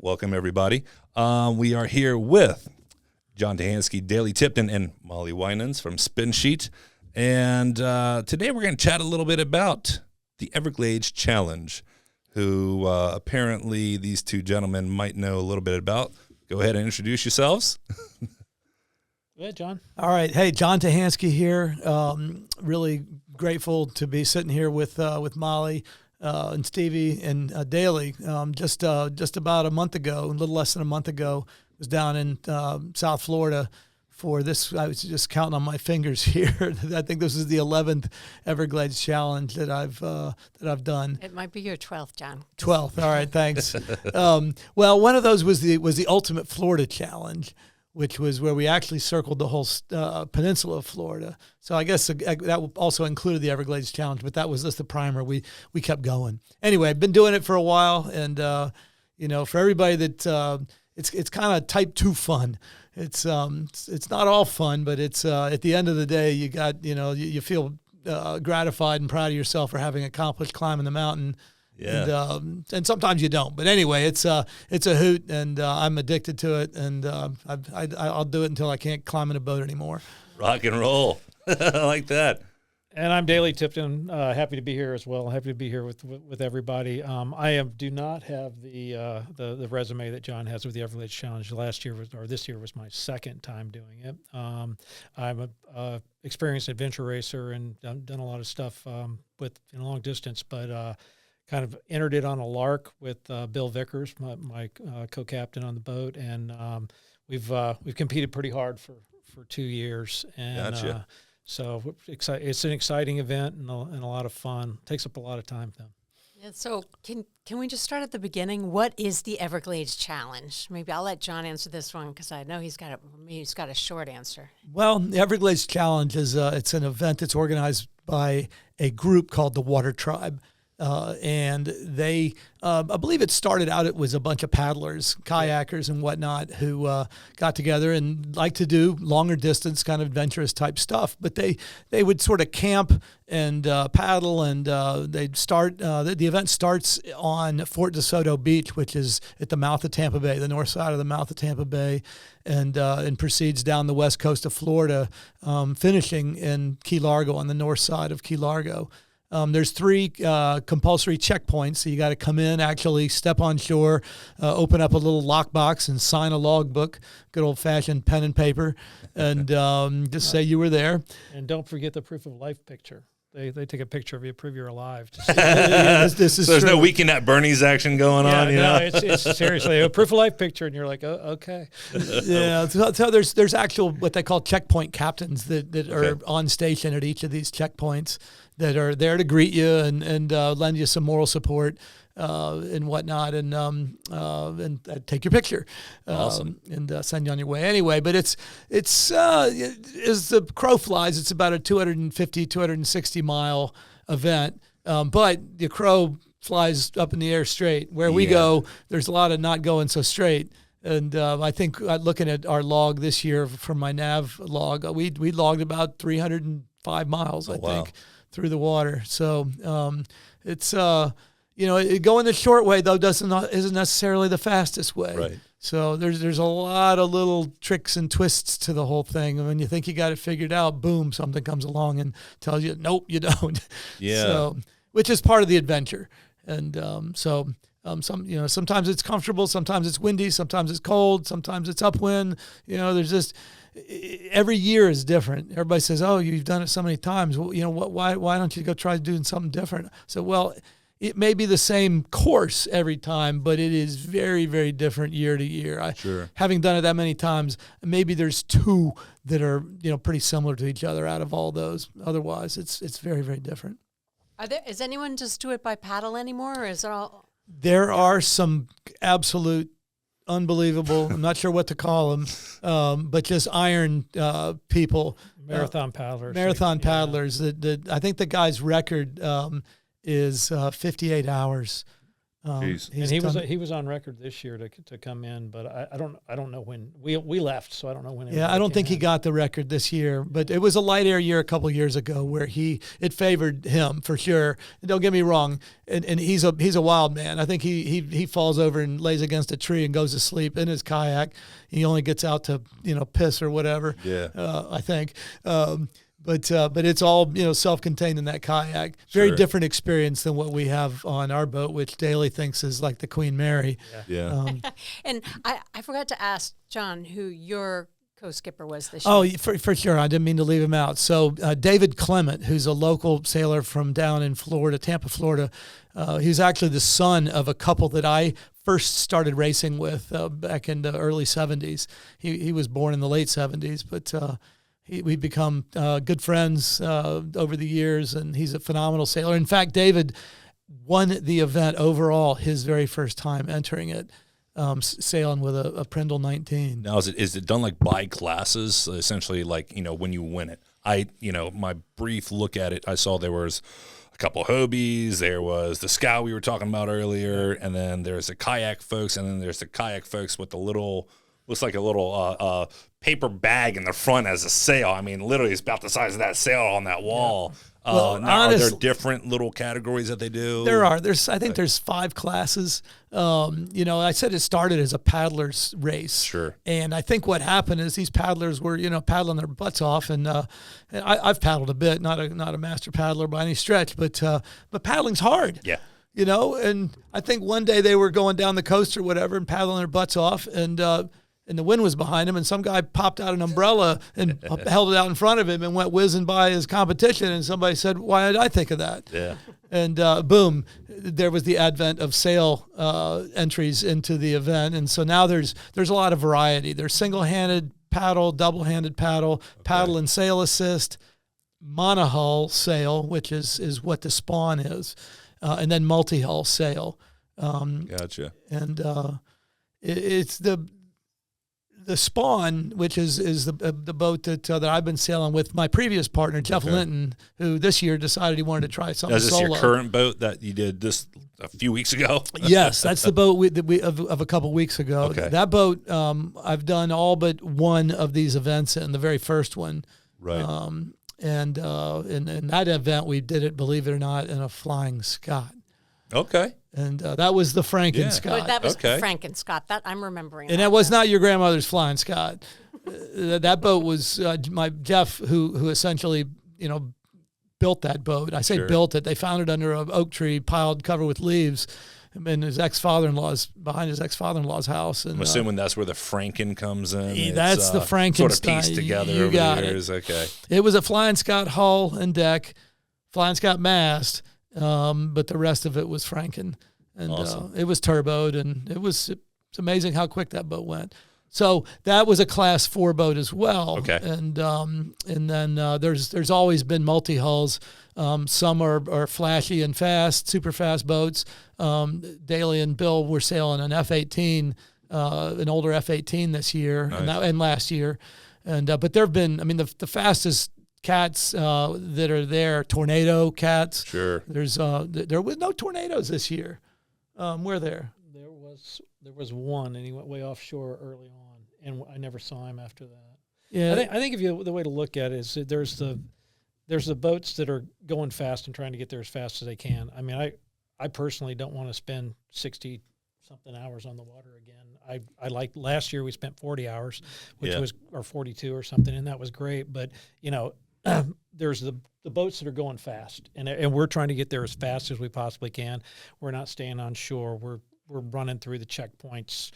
Welcome, everybody. We are here with Jahn Tihansky, Daily Tipton, and Molly Winans from Spinsheet. And today we're going to chat a little bit about the Everglades Challenge, who apparently these two gentlemen might know a little bit about. Go ahead and introduce yourselves. Yeah, John. All right. Hey, Jahn Tihansky here. Really grateful to be sitting here with Molly and Stevie and Daly. Just about a month ago, a little less than a month ago, was down in South Florida for this. I was just counting on my fingers here. I think this is the 11th Everglades Challenge that I've done. It might be your 12th, John. 12th. All right. Thanks. Well, one of those was the Ultimate Florida Challenge, which was where we actually circled the whole peninsula of Florida. So I guess that also included the Everglades Challenge, but that was just the primer. We kept going. Anyway, I've been doing it for a while, and for everybody that it's kind of type 2 fun. It's not all fun, but it's at the end of the day, you got you feel gratified and proud of yourself for having accomplished climbing the mountain. Yeah. And sometimes you don't, but anyway, it's a hoot, and I'm addicted to it, and I'll do it until I can't climb in a boat anymore. Rock and roll. I like that. And I'm Daily Tipton. Happy to be here as well. Happy to be here with everybody. I do not have the resume that John has with the Everglades Challenge. This year was my second time doing it. I'm a experienced adventure racer and done a lot of stuff with long distance, but kind of entered it on a lark with Bill Vickers, my co-captain on the boat, and we've competed pretty hard for 2 years. And Gotcha. So it's an exciting event and a lot of fun. Takes up a lot of time, though. Yeah, so can we just start at the beginning? What is the Everglades Challenge? Maybe I'll let John answer this one because I know he's got a short answer. Well, the Everglades Challenge is it's an event that's organized by a group called the Watertribe. And they, I believe it started out, it was a bunch of paddlers, kayakers and whatnot who got together and like to do longer distance kind of adventurous type stuff. But they would sort of camp and paddle, and they'd start, the event starts on Fort DeSoto Beach, which is at the mouth of Tampa Bay, the north side of the mouth of Tampa Bay, and proceeds down the west coast of Florida, finishing in Key Largo on the north side of Key Largo. There's 3 compulsory checkpoints. So you got to come in, actually step on shore, open up a little lockbox and sign a logbook, good old-fashioned pen and paper, and just say you were there. And don't forget the proof of life picture. They take a picture of you, prove you're alive. This is So there's true. no Weekend at Bernie's action going on, you know? It's seriously a proof of life picture, and you're like, oh, okay. Yeah, so there's actual what they call checkpoint captains that are on station at each of these checkpoints that are there to greet you and lend you some moral support and whatnot, and take your picture, Awesome. and send you on your way anyway. But it's as the crow flies, it's about a 260 mile event, but the crow flies up in the air straight. Where we go, there's a lot of not going so straight. And I think looking at our log this year from my nav log, we logged about 305 miles, I think, through the water. So it's going the short way though isn't necessarily the fastest way. Right. So there's a lot of little tricks and twists to the whole thing. And when you think you got it figured out, boom, something comes along and tells you, nope, you don't. Yeah. So, which is part of the adventure. And sometimes it's comfortable, sometimes it's windy, sometimes it's cold, sometimes it's upwind. There's just every year is different. Everybody says, "Oh, you've done it so many times. Well, why don't you go try doing something different?" So, well, it may be the same course every time, but it is very, very different year to year. Sure. Having done it that many times, maybe there's 2 that are pretty similar to each other out of all those. Otherwise, it's very, very different. Is anyone just do it by paddle anymore, or is it all? There are some absolute unbelievable, I'm not sure what to call them, but just iron people. Marathon paddlers. Paddlers. That I think the guy's record is 58 hours Jeez. And he was on record this year to come in, but I don't know when we left, so I don't know when. Yeah, I don't think he got the record this year, but it was a light air year a couple of years ago where it favored him for sure. And don't get me wrong, and he's a wild man. I think he falls over and lays against a tree and goes to sleep in his kayak. He only gets out to piss or whatever. Yeah, I think. But it's all self-contained in that kayak. Very different experience than what we have on our boat, which Daly thinks is like the Queen Mary. Yeah. And I forgot to ask John who your co-skipper was this year. Oh, for sure. I didn't mean to leave him out. So David Clement, who's a local sailor from down in Florida, Tampa, Florida. He's actually the son of a couple that I first started racing with back in the early 70s. He was born in the late 70s, but we've become good friends over the years, and he's a phenomenal sailor. In fact, David won the event overall his very first time entering it, sailing with a Prindle 19. Now, is it done like by classes, essentially, like, when you win it? My brief look at it, I saw there was a couple Hobies, there was the scow we were talking about earlier, and then there's the kayak folks, and then there's the kayak folks with the little, looks like a little paper bag in the front as a sail. I mean, literally, it's about the size of that sail on that wall. Well, now, are there different little categories that they do? There are. I think there's 5 classes. I said it started as a paddler's race. Sure. And I think what happened is these paddlers were, paddling their butts off. And I've paddled a bit, not a master paddler by any stretch, but paddling's hard. Yeah. And I think one day they were going down the coast or whatever and paddling their butts off, and the wind was behind him, and some guy popped out an umbrella and held it out in front of him and went whizzing by his competition, and somebody said, "Why did I think of that?" Yeah. And boom, there was the advent of sail entries into the event, and so now there's a lot of variety. There's single-handed paddle, double-handed paddle, paddle and sail assist, monohull sail, which is what the Spawn is, and then multi-hull sail. Gotcha. And it's the Spawn, which is the boat that I've been sailing with my previous partner, Jeff Linton, who this year decided he wanted to try something solo. Is this solo. your current boat that you did this a few weeks ago? Yes, that's the boat of a couple weeks ago. Okay. That boat, I've done all but one of these events in, the very first one. Right. And in that event, we did it, believe it or not, in a Flying Scot. Okay. And that was the Franken Scot. That was Franken Scott. That I'm remembering. And that was not your grandmother's Flying Scot. That boat was my Jeff, who essentially built that boat. I say built it. They found it under an oak tree piled covered with leaves, in his behind his ex-father-in-law's house. And I'm assuming that's where the Franken comes in. That's the Frankenstein. Sort of pieced together You over got the years. it. Okay. It was a Flying Scot hull and deck, Flying Scot mast, but the rest of it was Franken. And awesome. It was turboed, and it's amazing how quick that boat went. So that was a Class 4 boat as well. Okay. And then there's always been multi-hulls. Some are flashy and fast, super fast boats. Daly and Bill were sailing an F-18, an older F-18 this year. Nice. and last year. And but there have been, the fastest cats that are there, tornado cats. Sure. There was no tornadoes this year. Were there? There was one, and he went way offshore early on, and I never saw him after that. Yeah, I think the way to look at it is that there's the boats that are going fast and trying to get there as fast as they can. I mean, I personally don't want to spend 60 something hours on the water again. I like last year we spent 40 hours, which was or 42 or something, and that was great. But there's the boats that are going fast, and we're trying to get there as fast as we possibly can. We're not staying on shore. We're running through the checkpoints.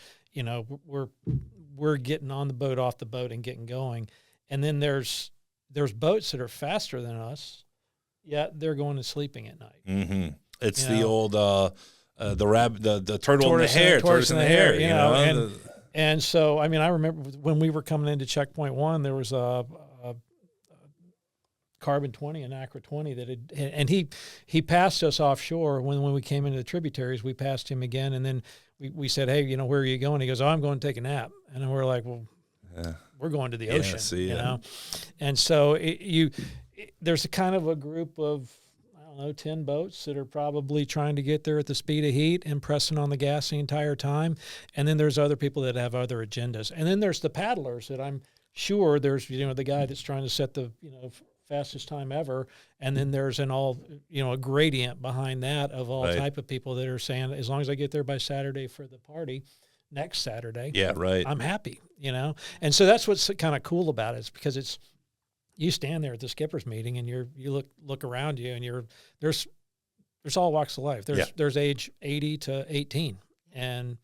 We're getting on the boat, off the boat, and getting going. And then there's boats that are faster than us, yet they're going and sleeping at night. Mm-hmm. It's the old the turtle and the hare, tortoise and the hare. And and so I remember when we were coming into checkpoint 1, there was a Carbon 20 and Acra 20 and he passed us offshore when we came into the tributaries. We passed him again, and then we said, "Hey, where are you going?" He goes, "Oh, I'm going to take a nap." And then we're like, "Well, we're going to the ocean," And so there's a kind of a group of don't know, 10 boats that are probably trying to get there at the speed of heat and pressing on the gas the entire time. And then there's other people that have other agendas. And then there's the paddlers that I'm sure there's, the guy that's trying to set the, fastest time ever. And then there's a gradient behind that of all type of people that are saying, as long as I get there by Saturday for the party, next Saturday, I'm happy, And so that's what's kind of cool about it, is because you stand there at the skipper's meeting and you look around you and there's all walks of life. There's age 80 to 18. And,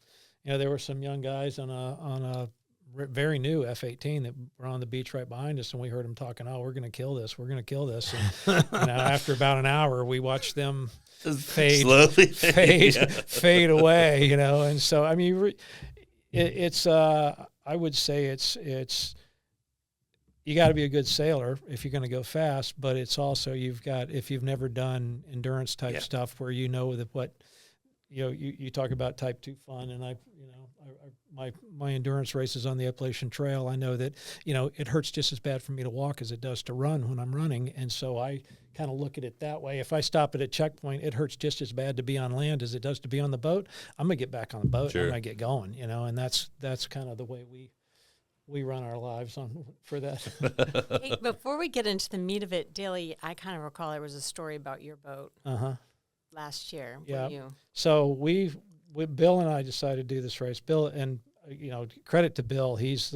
there were some young guys on a very new F-18 that were on the beach right behind us, and we heard them talking, we're going to kill this. We're going to kill this. And after about an hour, we watched them fade away, And so, I mean, it's I would say it's you got to be a good sailor if you're going to go fast, but it's also if you've never done endurance type stuff where you talk about type 2 fun, and my endurance races on the Appalachian Trail, I know that it hurts just as bad for me to walk as it does to run when I'm running, and so I kind of look at it that way. If I stop at a checkpoint, it hurts just as bad to be on land as it does to be on the boat. I'm gonna get back on the boat and I'm gonna get going, and that's kind of the way we run our lives for that. Hey, before we get into the meat of it, Daly, I kind of recall there was a story about your boat last year. Yeah. So Bill and I decided to do this race. Bill, and credit to Bill, he's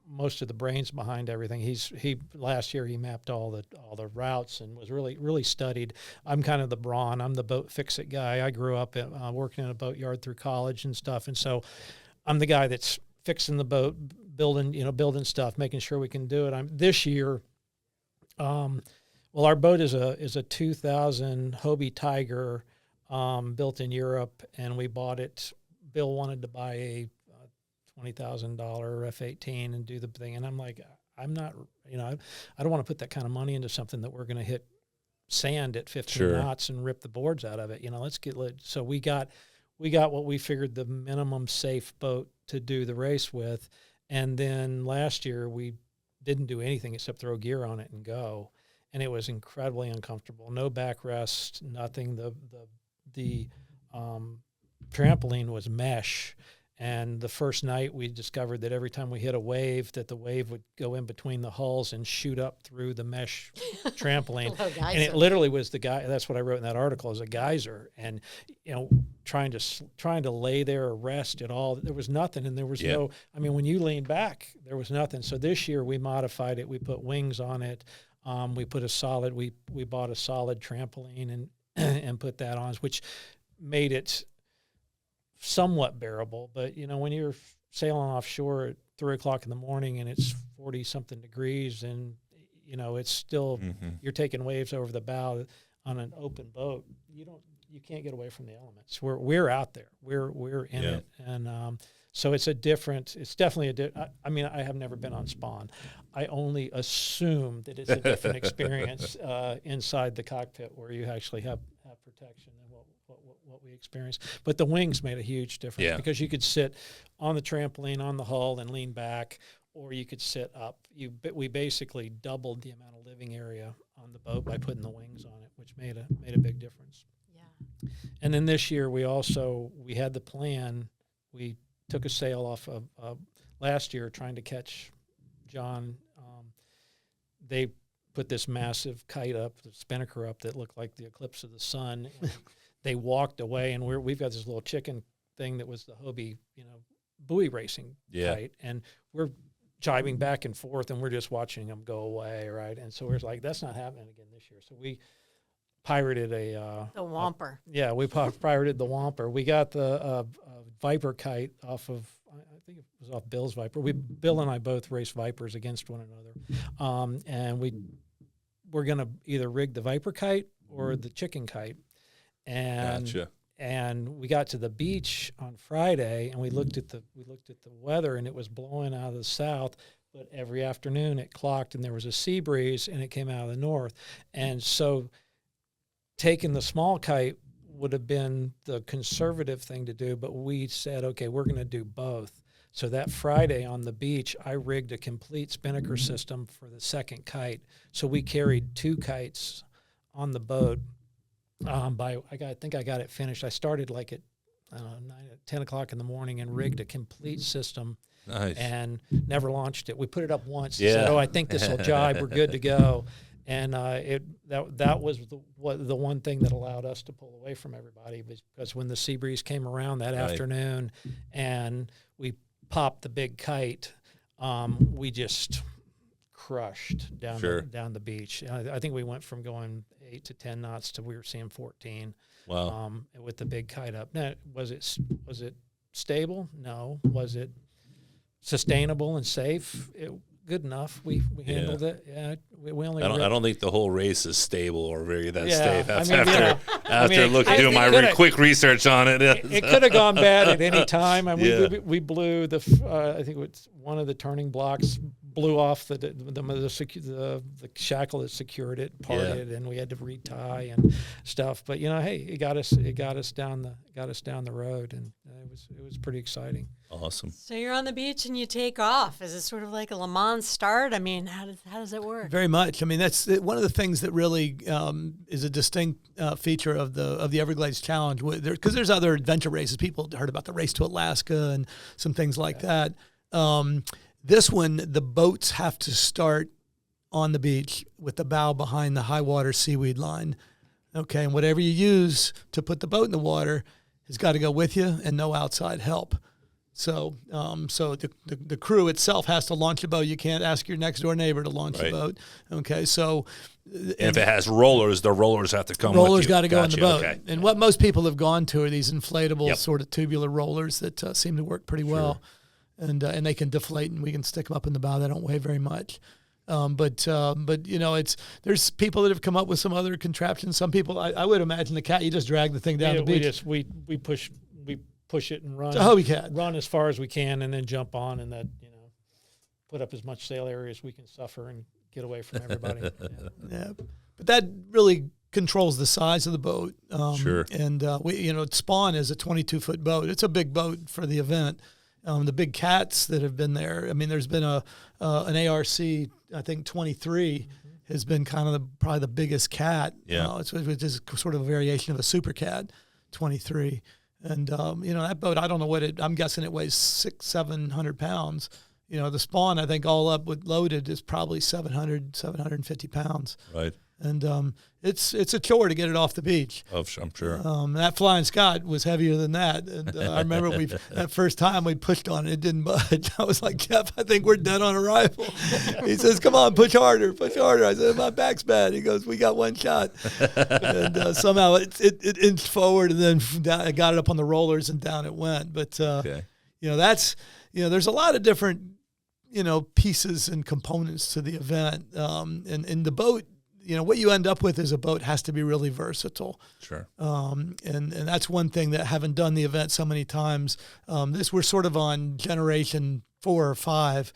most of the brains behind everything. He last year he mapped all the routes and was really studied. I'm kind of the brawn. I'm the boat fix-it guy. I grew up working in a boat yard through college and stuff, and so I'm the guy that's fixing the boat, building stuff, making sure we can do it. This year, our boat is a 2000 Hobie Tiger, built in Europe, and we bought it. Bill wanted to buy a $20,000 F-18 and do the thing, and I'm like, I'm not, I don't want to put that kind of money into something that we're going to hit sand at 15 knots and rip the boards out of it. Let's get lit. So we got what we figured the minimum safe boat to do the race with. And then last year we didn't do anything except throw gear on it and go. And it was incredibly uncomfortable. No backrest, nothing. The trampoline was mesh. And the first night we discovered that every time we hit a wave, that the wave would go in between the hulls and shoot up through the mesh trampoline. And it literally was that's what I wrote in that article, is a geyser. And, trying to lay there or rest at all, there was nothing. And there was when you lean back, there was nothing. So this year we modified it. We put wings on it. We put we bought a solid trampoline and put that on, which made it somewhat bearable. But when you're sailing offshore at 3:00 in the morning and it's 40 something degrees, and it's still you're taking waves over the bow on an open boat, you can't get away from the elements. We're out there, we're in it. And so it's definitely I have never been on Spawn. I only assume that it's a different experience inside the cockpit, where you actually have protection than what we experienced. But the wings made a huge difference, because you could sit on the trampoline on the hull and lean back, or you could sit up. We basically doubled the amount of living area on the boat by putting the wings on it, which made a big difference. Yeah. And then this year we had the plan. We took a sail off of last year trying to catch John. They put this massive kite up, the spinnaker up, that looked like the eclipse of the sun. And they walked away, and we've got this little chicken thing that was the Hobie, buoy racing kite, and we're jibing back and forth, and we're just watching them go away, right? And so we're like, that's not happening again this year. So we pirated the Whomper. We pirated the Whomper. We got the Viper kite off of, I think it was off Bill's Viper. Bill and I both raced Vipers against one another, and we're going to either rig the Viper kite or the chicken kite. And gotcha. And we got to the beach on Friday, and we looked at the weather, and it was blowing out of the south. But every afternoon it clocked, and there was a sea breeze, and it came out of the north. And so taking the small kite would have been the conservative thing to do, but we said, okay, we're going to do both. So that Friday on the beach, I rigged a complete spinnaker system for the second kite. So we carried two kites on the boat. I think I got it finished. I started like at 10 o'clock in the morning and rigged a complete system. Nice. And never launched it. We put it up once. Yeah. Said, "Oh, I think this will jibe. We're good to go." And that was the one thing that allowed us to pull away from everybody, because when the sea breeze came around that afternoon, and we popped the big kite, we just crushed down the beach. I think we went from going 8 to 10 knots to we were seeing 14. Wow. With the big kite up. Now, was it stable? No. Was it sustainable and safe? Good enough. We handled it. Yeah, we only. I don't think the whole race is stable or very safe. That's doing my quick research on it. It could have gone bad at any time. I mean, we blew I think it was one of the turning blocks blew off the shackle that secured it, parted, and we had to retie and stuff. But hey, it got us down the road, and it was pretty exciting. Awesome. So you're on the beach and you take off. Is it sort of like a Le Mans start? I mean, how does it work? Very much. I mean, that's one of the things that really is a distinct feature of the Everglades Challenge, because there's other adventure races. People heard about the Race to Alaska and some things like that. This one, the boats have to start on the beach with the bow behind the high water seaweed line. Okay, and whatever you use to put the boat in the water has got to go with you, and no outside help. So, the crew itself has to launch a boat. You can't ask your next door neighbor to launch a boat. Okay, so and if it has rollers, the rollers have to come. Rollers got to go in the boat. Okay. And what most people have gone to are these inflatable sort of tubular rollers that seem to work pretty well. And they can deflate, and we can stick them up in the bow. They don't weigh very much. But there's people that have come up with some other contraptions. Some people, I would imagine the cat, you just drag the thing down the beach. We push it and run. Oh, we can run as far as we can, and then jump on, and then put up as much sail area as we can suffer and get away from everybody. Yeah, but that really controls the size of the boat. Sure. And Spawn is a 22-foot boat. It's a big boat for the event. The big cats that have been there. I mean, there's been an ARC, I think 23 has been kind of probably the biggest cat. Yeah. It's just sort of a variation of a super cat, 23. And, that boat, I don't know I'm guessing it weighs 600-700 pounds. The Spawn, I think all up with loaded is probably 750 pounds. Right. And it's a chore to get it off the beach. Oh, I'm sure. That Flying Scot was heavier than that. And I remember that first time we pushed on it, it didn't budge. I was like, Jeff, I think we're dead on arrival. He says, come on, push harder, push harder. I said, my back's bad. He goes, we got one shot. And somehow it inched forward, and then I got it up on the rollers, and down it went. But, there's a lot of different, pieces and components to the event. And the boat, what you end up with is a boat has to be really versatile. Sure. And that's one thing that having done the event so many times, we're sort of on generation 4 or 5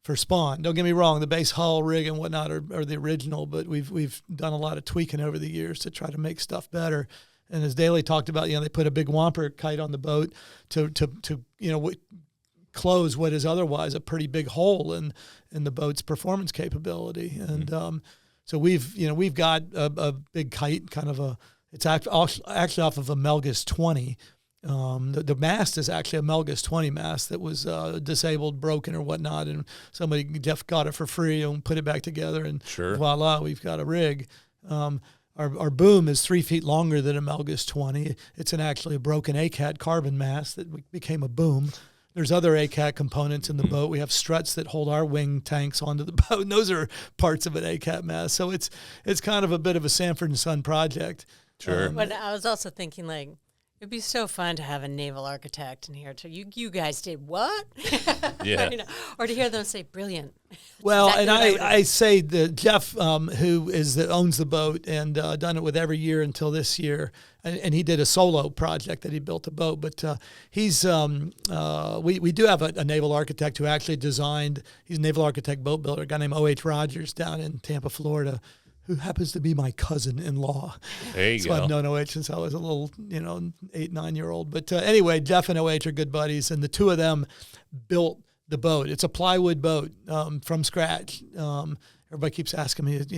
for Spawn. Don't get me wrong, the base hull, rig, and whatnot are the original, but we've done a lot of tweaking over the years to try to make stuff better. And as Daly talked about, they put a big Whomper kite on the boat to close what is otherwise a pretty big hole in the boat's performance capability. And so we've got a big kite, kind of it's actually off of a Melgus 20. The mast is actually a Melgus 20 mast that was disabled, broken, or whatnot, and Jeff got it for free and put it back together, and voila, we've got a rig. Our boom is 3 feet longer than a Melgus 20. It's actually a broken ACAT carbon mast that became a boom. There's other ACAT components in the boat. We have struts that hold our wing tanks onto the boat, and those are parts of an ACAT mast. So it's kind of a bit of a Sanford and Son project. Sure. But I was also thinking, it'd be so fun to have a naval architect in here too. You guys did what? Yeah. Or to hear them say, brilliant. Well, exactly. And I say that Jeff, who owns the boat and done it with every year until this year, and he did a solo project that he built a boat. But he's we do have a naval architect who actually designed. He's a naval architect boat builder, a guy named O.H. Rogers down in Tampa, Florida, who happens to be my cousin-in-law. There you so go. I've known OH since I was a little, 8-9-year-old. But anyway, Jeff and OH are good buddies, and the two of them built the boat. It's a plywood boat from scratch, and everybody keeps asking me, it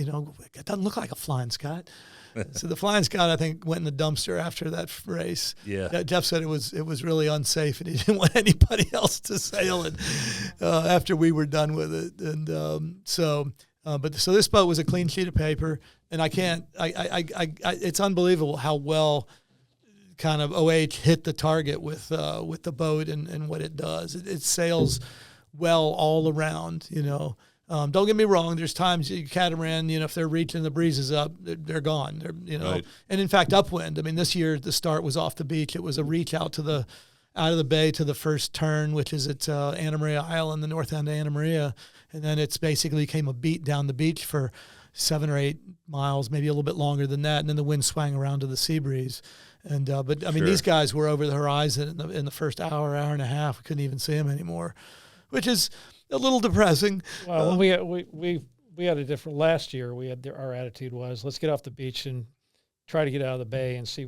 doesn't look like a Flying Scot. So the Flying Scot, I think, went in the dumpster after that race. Yeah. Jeff said it was really unsafe, and he didn't want anybody else to sail it after we were done with it. And so this boat was a clean sheet of paper, and it's unbelievable how well kind of OH hit the target with the boat and what it does. It sails well all around, Don't get me wrong. There's times you catamaran, if they're reaching the breezes up, they're gone. Right. And in fact, upwind. I mean, this year the start was off the beach. It was a reach out of the bay to the first turn, which is at Anna Maria Island, the north end of Anna Maria, and then it's basically came a beat down the beach for 7 or 8 miles, maybe a little bit longer than that, and then the wind swang around to the sea breeze. And but I mean, these guys were over the horizon in the first hour and a half. We couldn't even see them anymore, which is a little depressing. Well, we had a different last year. Our attitude was, let's get off the beach and try to get out of the bay and see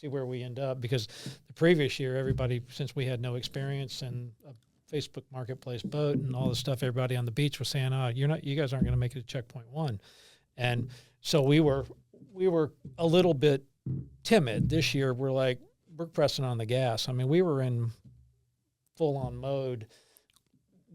where we end up, because the previous year everybody, since we had no experience in a Facebook Marketplace boat and all this stuff, everybody on the beach was saying, you guys aren't going to make it to checkpoint 1. And so we were a little bit timid. This year we're pressing on the gas. I mean, we were in full on mode,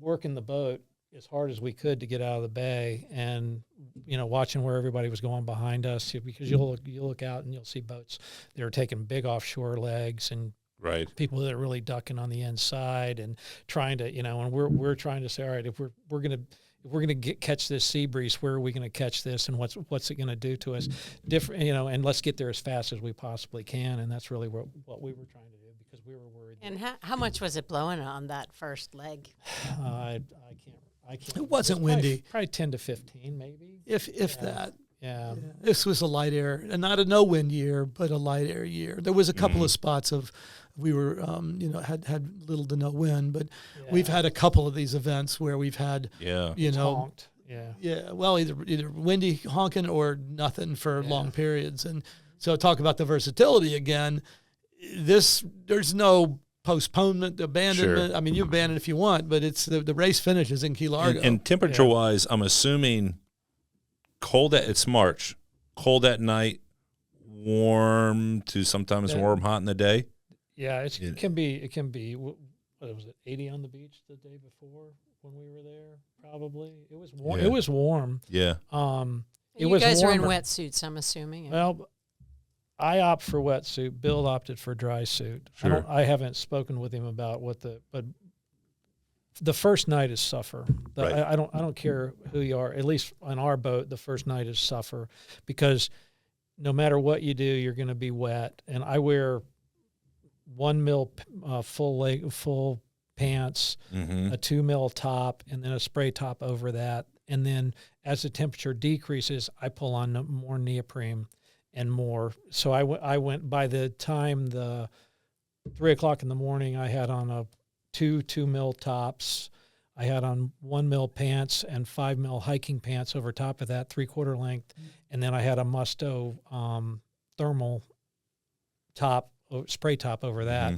working the boat as hard as we could to get out of the bay, and watching where everybody was going behind us, because you'll look out and you'll see boats that are taking big offshore legs, and right, people that are really ducking on the inside and trying to and we're trying to say, all right, if we're going to catch this sea breeze, where are we going to catch this, and what's it going to do to us different, and let's get there as fast as we possibly can. And that's really what we were trying to do, because we were worried. And how much was it blowing on that first leg? I can't. It wasn't windy. Probably 10 to 15, maybe. If that. Yeah. This was a light air, and not a no wind year, but a light air year. There was a couple of spots we were, had little to no wind, but we've had a couple of these events where we've had, honked. Yeah. Yeah. Well, either windy honking or nothing for long periods. And so talk about the versatility again. There's no postponement, abandonment. Sure. I mean, you abandon if you want, but it's the race finishes in Key Largo. And temperature-wise, I'm assuming it's March, cold at night, warm to sometimes warm, hot in the day. Yeah, it can be. What was it? 80 on the beach the day before when we were there. Probably it was warm. Yeah. It was warm. Yeah. You guys are in wetsuits, I'm assuming. Well, I opt for wetsuit. Bill opted for dry suit. Sure. I haven't spoken with him about but the first night is suffer. Right. I don't care who you are. At least on our boat, the first night is suffer, because no matter what you do, you're going to be wet. And I wear 1 mil full pants, a 2 mil top, and then a spray top over that. And then as the temperature decreases, I pull on more neoprene and more. So I went by the time the 3 o'clock in the morning, I had on a 2 mil tops. I had on 1 mil pants and 5 mil hiking pants over top of that, 3/4 length. And then I had a Musto thermal top, spray top over that.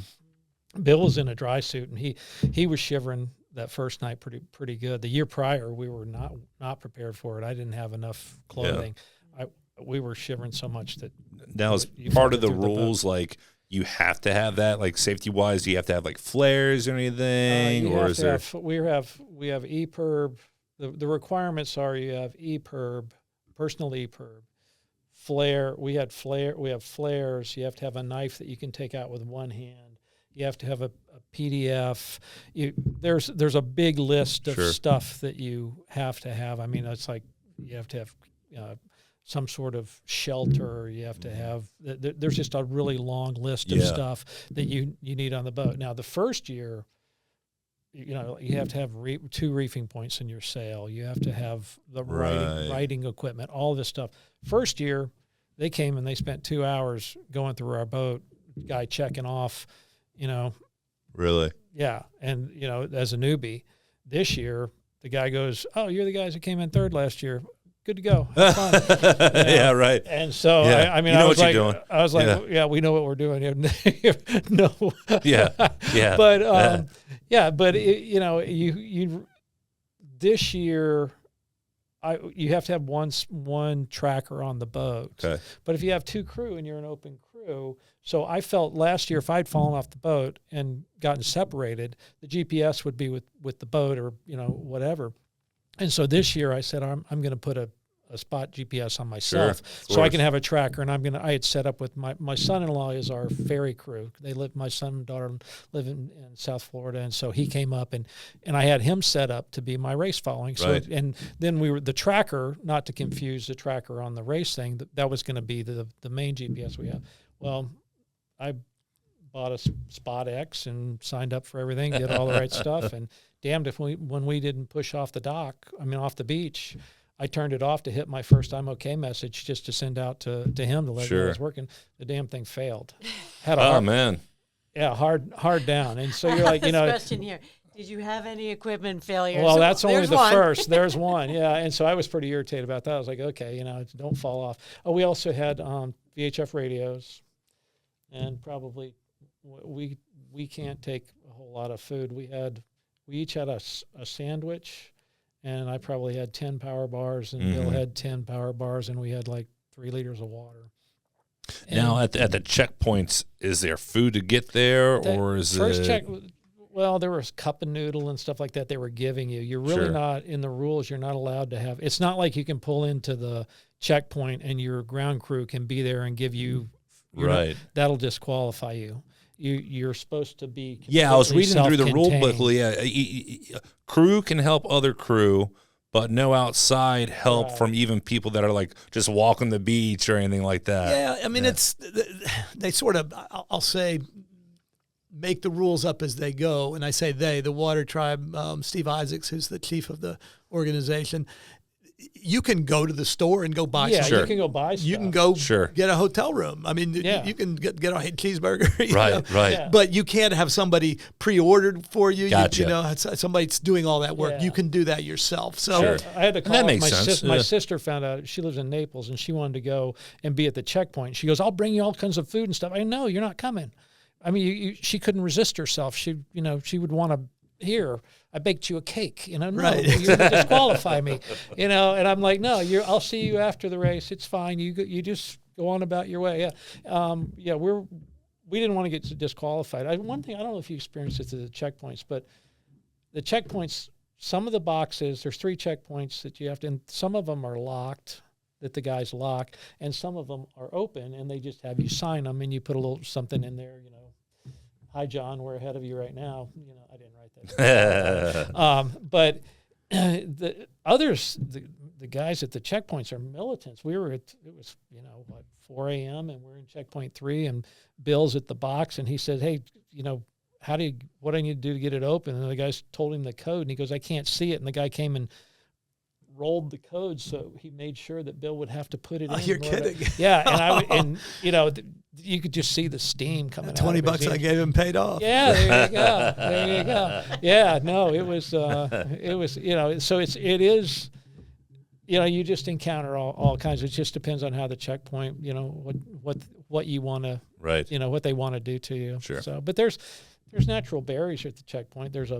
Bill was in a dry suit, and he was shivering that first night pretty good. The year prior, we were not prepared for it. I didn't have enough clothing. Yeah. We were shivering so much that now is part of the rules like you have to have that, like safety wise. Do you have to have like flares or anything, or is there? We have EPIRB. The requirements are you have EPIRB, personal EPIRB, flare. We have flares. You have to have a knife that you can take out with one hand. You have to have a PDF. There's a big list of stuff that you have to have. I mean, it's like you have to have some sort of shelter. You have to have. There's just a really long list of stuff that you need on the boat. Now, the first year, you have to have 2 reefing points in your sail. You have to have the riding equipment, all this stuff. First year, they came and they spent 2 hours going through our boat, guy checking off. Really? Yeah. And, as a newbie, this year, the guy goes, "Oh, you're the guys that came in third last year. Good to go. Have fun." Yeah, right. And so, I mean, I was like, we know what we're doing here. No. Yeah. But, but you this year, you have to have one tracker on the boat. Okay. But if you have 2 crew and you're an open crew, so I felt last year if I'd fallen off the boat and gotten separated, the GPS would be with the boat or whatever. And so this year I said I'm going to put a spot GPS on myself, so I can have a tracker. And I had set up with my son-in-law is our ferry crew. My son and daughter live in South Florida, and so he came up and I had him set up to be my race following. So right. And then we were the tracker, not to confuse the tracker on the race thing. That was going to be the main GPS we have. Well, I bought a Spot X and signed up for everything, did all the right stuff, and damned if when we didn't push off the beach. I turned it off to hit my first "I'm okay" message just to send out to him to let him know it was working. The damn thing failed. Had a hard down. And so you're like, question here. Did you have any equipment failures? Well, that's only the one. first. There's one. Yeah. And so I was pretty irritated about that. I was like, okay, don't fall off. Oh, we also had VHF radios, and probably we can't take a whole lot of food. We each had a sandwich. And I probably had 10 power bars, and Bill had 10 power bars, and we had like 3 liters of water. And now, at the checkpoints, is there food to get there, or is first it? Check? Well, there was cup and noodle and stuff like that they were giving you. You're really not in the rules. You're not allowed to have. It's not like you can pull into the checkpoint and your ground crew can be there and give you. Right. That'll disqualify you. You're supposed to be. Yeah, I was reading through the rule book. self-contained. Yeah, crew can help other crew, but no outside help from even people that are like just walking the beach or anything like that. Yeah, I mean, they sort of, I'll say, make the rules up as they go. And I say they, the Watertribe, Steve Isaacs, who's the chief of the organization. You can go to the store and go buy something. You can go buy stuff. You can go get a hotel room. I mean, you can get a cheeseburger. Right. Yeah. But you can't have somebody pre-ordered for you. Gotcha. Somebody's doing all that work. Yeah. You can do that yourself. So I had to call that makes sense. My sister found out, she lives in Naples, and she wanted to go and be at the checkpoint. She goes, I'll bring you all kinds of food and stuff. I know, you're not coming. I mean, she couldn't resist herself. She would want to, here, I baked you a cake, no, Right. you're going to disqualify me, and I'm like, no, I'll see you after the race. It's fine. You just go on about your way. Yeah. We didn't want to get disqualified. One thing, I don't know if you experienced it at the checkpoints, but the checkpoints, some of the boxes, there's 3 checkpoints that you have to, and some of them are locked, that the guys lock, and some of them are open, and they just have you sign them, and you put a little something in there, Hi, John, we're ahead of you right now. I didn't write that. But the others, the guys at the checkpoints are militants. It was 4 a.m. and we're in checkpoint 3, and Bill's at the box, and he said, hey, what do I need to do to get it open? And the guys told him the code, and he goes, I can't see it. And the guy came and rolled the code, so he made sure that Bill would have to put it in. You're kidding. Yeah, you could just see the steam coming out. $20 I gave him paid off. Yeah, there you go. Yeah, no, it was so it is, you just encounter all kinds. It just depends on how the checkpoint, what you want to, what they want to do to you. Sure. So, but there's natural barriers at the checkpoint. There's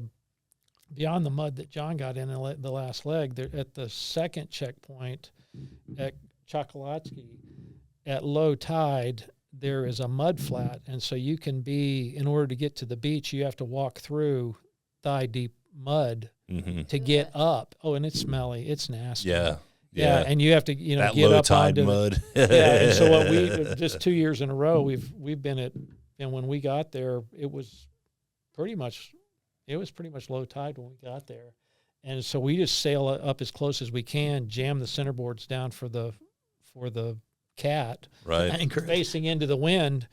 beyond the mud that John got in the last leg, at the second checkpoint at Chokolotsky, at low tide, there is a mud flat. And so you can in order to get to the beach, you have to walk through thigh-deep mud to get up. Oh, and it's smelly. It's nasty. Yeah. And you have to, that get low up tide onto mud. And so what just 2 years in a row, we've been at, and when we got there, it was pretty much low tide when we got there. And so we just sail up as close as we can, jam the centerboards down for the cat, Anchor facing into the wind,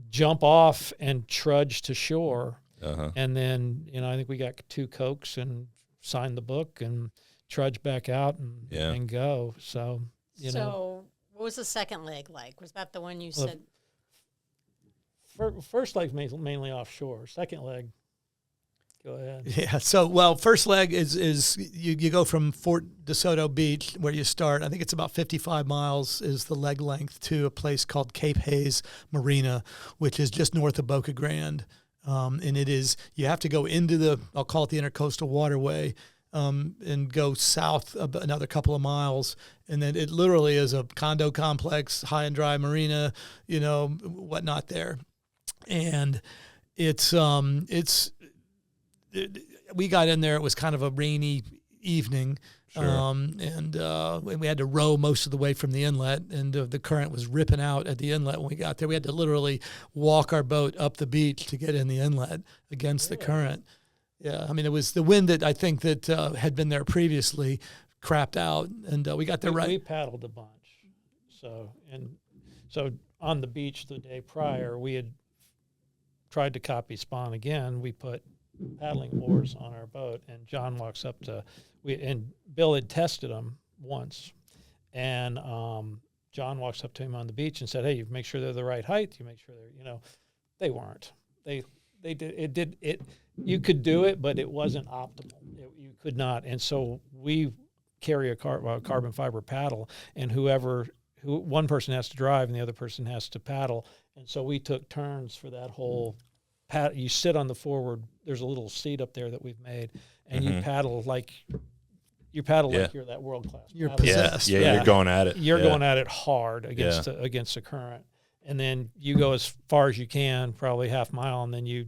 jump off and trudge to shore. Uh-huh. And then, I think we got 2 Cokes and signed the book and trudge back out and go. So, So what was the second leg like? Was that the one you said? First leg's mainly offshore. Second leg, go ahead. Yeah. So, first leg is you go from Fort DeSoto Beach, where you start. I think it's about 55 miles is the leg length, to a place called Cape Hayes Marina, which is just north of Boca Grande. And you have to go into I'll call it the Intercoastal Waterway, and go south another couple of miles. And then it literally is a condo complex, high and dry marina, whatnot there. And we got in there. It was kind of a rainy evening. Sure. And we had to row most of the way from the inlet, and the current was ripping out at the inlet when we got there. We had to literally walk our boat up the beach to get in the inlet against the current. Yeah, I mean, it was the wind that I think that had been there previously crapped out, and we got there right. We paddled a bunch. So on the beach the day prior, we had tried to copy spawn again. We put paddling oars on our boat, and John walks up to and Bill had tested them once, and John walks up to him on the beach and said, "Hey, you make sure they're the right height. You make sure they're they weren't. They did it. You could do it, but it wasn't optimal. You could not. And so we carry a carbon fiber paddle, and one person has to drive and the other person has to paddle. And so we took turns for that whole paddle. You sit on the forward. There's a little seat up there that we've made, and you paddle like you're that world class. You're possessed. Yeah, you're going at it. You're going at it hard against the current, and then you go as far as you can, probably half mile, and then you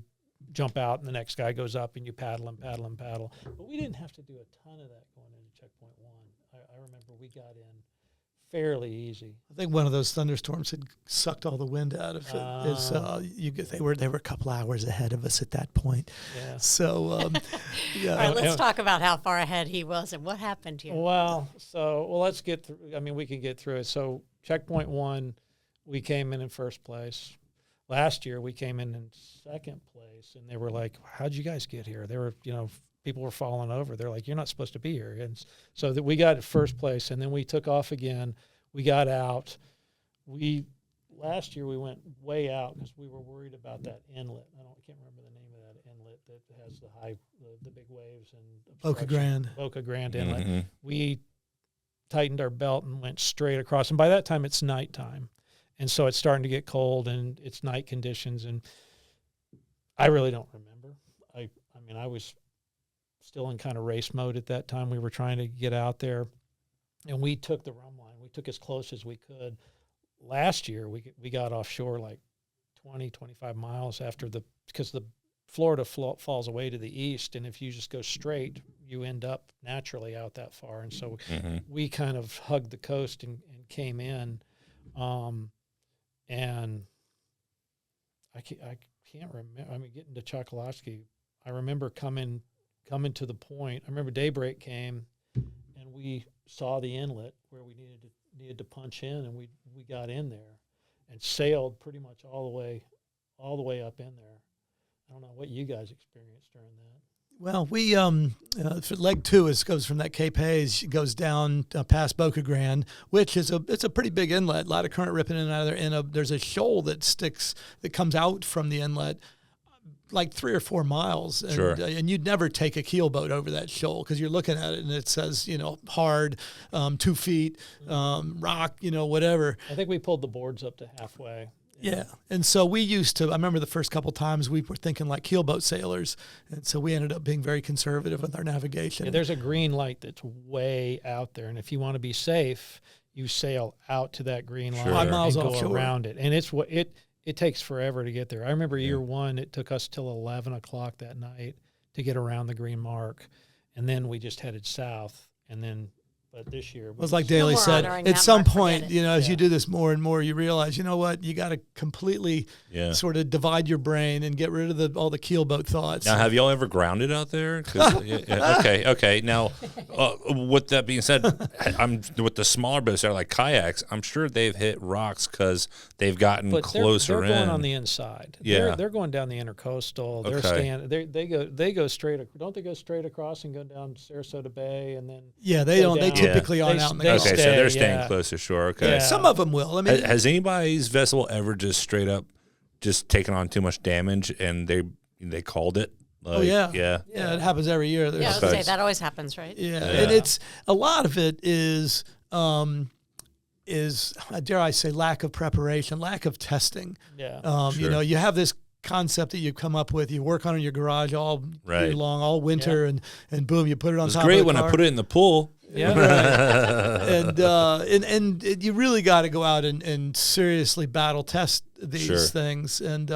jump out, and the next guy goes up, and you paddle and paddle and paddle. But we didn't have to do a ton of that going into checkpoint 1. I remember we got in fairly easy. I think one of those thunderstorms had sucked all the wind out of it. They were a couple hours ahead of us at that point. Yeah. So, yeah. All right, let's talk about how far ahead he was and what happened here. Well, let's get through. I mean, we can get through it. So checkpoint 1, we came in first place. Last year, we came in second place, and they were like, "How'd you guys get here?" They were, people were falling over. They're like, "You're not supposed to be here." And so that we got at first place, and then we took off again. We got out. Last year we went way out because we were worried about that inlet. I can't remember the name of that inlet that has the big waves and Boca Grande inlet. Mm-hmm. We tightened our belt and went straight across. And by that time, it's nighttime. And so it's starting to get cold, and it's night conditions. And I really don't remember. I mean, I was still in kind of race mode at that time. We were trying to get out there, and we took the rum line. We took as close as we could. Last year, we got offshore like 20, 25 miles because the Florida falls away to the east, and if you just go straight, you end up naturally out that far. And so we kind of hugged the coast and came in. And I can't remember. I mean, getting to Chokoloskee, I remember coming to the point. I remember daybreak came, and we saw the inlet where we needed to punch in, and we got in there and sailed pretty much all the way up in there. I don't know what you guys experienced during that. Well, we for leg 2 goes from that Cape Hayes, goes down past Boca Grande, which is it's a pretty big inlet, a lot of current ripping in and out of there, and there's a shoal that comes out from the inlet like 3 or 4 miles, and, sure. And you'd never take a keelboat over that shoal because you're looking at it and it says hard, 2 feet, rock, whatever. I think we pulled the boards up to halfway. Yeah. And so I remember the first couple times we were thinking like keelboat sailors. And so we ended up being very conservative with our navigation. Yeah, there's a green light that's way out there. And if you want to be safe, you sail out to that green line 5 miles and offshore. Go around it. And it takes forever to get there. I remember year 1, it took us till 11 o'clock that night to get around the green mark. And then we just headed south. But this year, it was like Daly said, at some point, as you do this more and more, you realize, you know what, you got to completely sort of divide your brain and get rid of all the keelboat thoughts. Now, have y'all ever grounded out there? Okay. Now, with that being said, I'm with the smaller boats that are like kayaks. I'm sure they've hit rocks because they've gotten closer they're going on the inside. Yeah, they're going down the intercoastal. They go straight. Don't they go straight across and go down Sarasota Bay and then? Yeah, they don't. They typically aren't out in the coast. Okay, so they're staying closer shore. Okay, yeah. Some of them will. I mean, has anybody's vessel ever just straight up just taken on too much damage and they called it? Like, yeah. It happens every year. I was going to say that always happens, right? Yeah, and it's a lot of it is dare I say lack of preparation, lack of testing. Yeah, sure. You have this concept that you come up with. You work on it in your garage all Right. year long, all winter, and boom, you put it on It's top great of the when car. I put it in the pool. Yeah. And you really got to go out and seriously battle test these Sure. things. And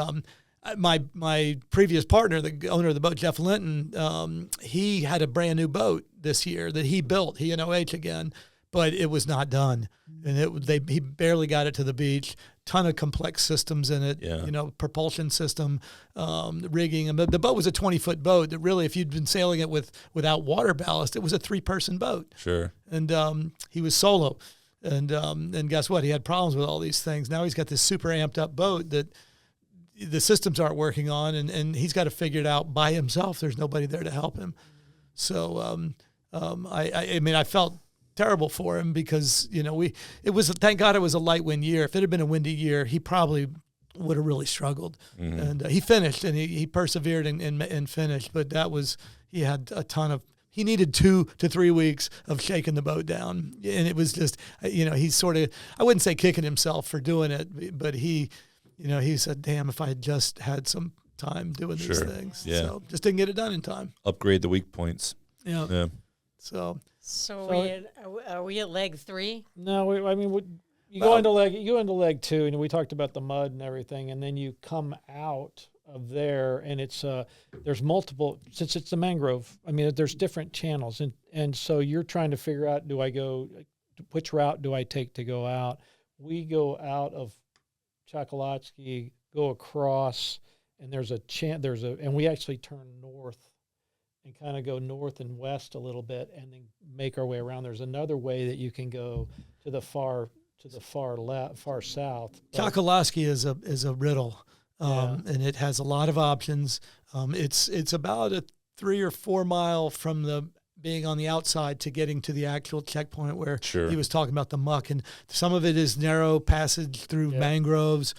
my previous partner, the owner of the boat, Jeff Linton, he had a brand new boat this year that he built. He and OH again, but it was not done, and he barely got it to the beach. Ton of complex systems in it, Yeah. propulsion system, rigging. And the boat was a 20-foot boat that really, if you'd been sailing it without water ballast, it was a 3-person boat. Sure. And he was solo. And guess what? He had problems with all these things. Now he's got this super amped up boat that the systems aren't working on, and he's got to figure it out by himself. There's nobody there to help him. So I felt terrible for him because thank God it was a light wind year. If it had been a windy year, he probably would have really struggled. Mm-hmm. And he finished, and he persevered and finished. But he had a ton of. He needed 2 to 3 weeks of shaking the boat down, and it was just he's sort of, I wouldn't say kicking himself for doing it, but he said, "Damn, if I had just had some time doing these Sure. things." Yeah. So just didn't get it done in time. Upgrade the weak points. Yeah. Yeah. So Are we at leg 3? No, you go into leg 2, and we talked about the mud and everything, and then you come out of there, and it's there's multiple, since it's the mangrove. I mean, there's different channels, and so you're trying to figure out, which route do I take to go out? We go out of Chokolotsky, go across, and and we actually turn north and kind of go north and west a little bit, and then make our way around. There's another way that you can go to the far south. Chokolotsky is a riddle, and it has a lot of options. It's about a 3 or 4 mile from the being on the outside to getting to the actual checkpoint where Sure. he was talking about the muck, and some of it is narrow passage through mangroves.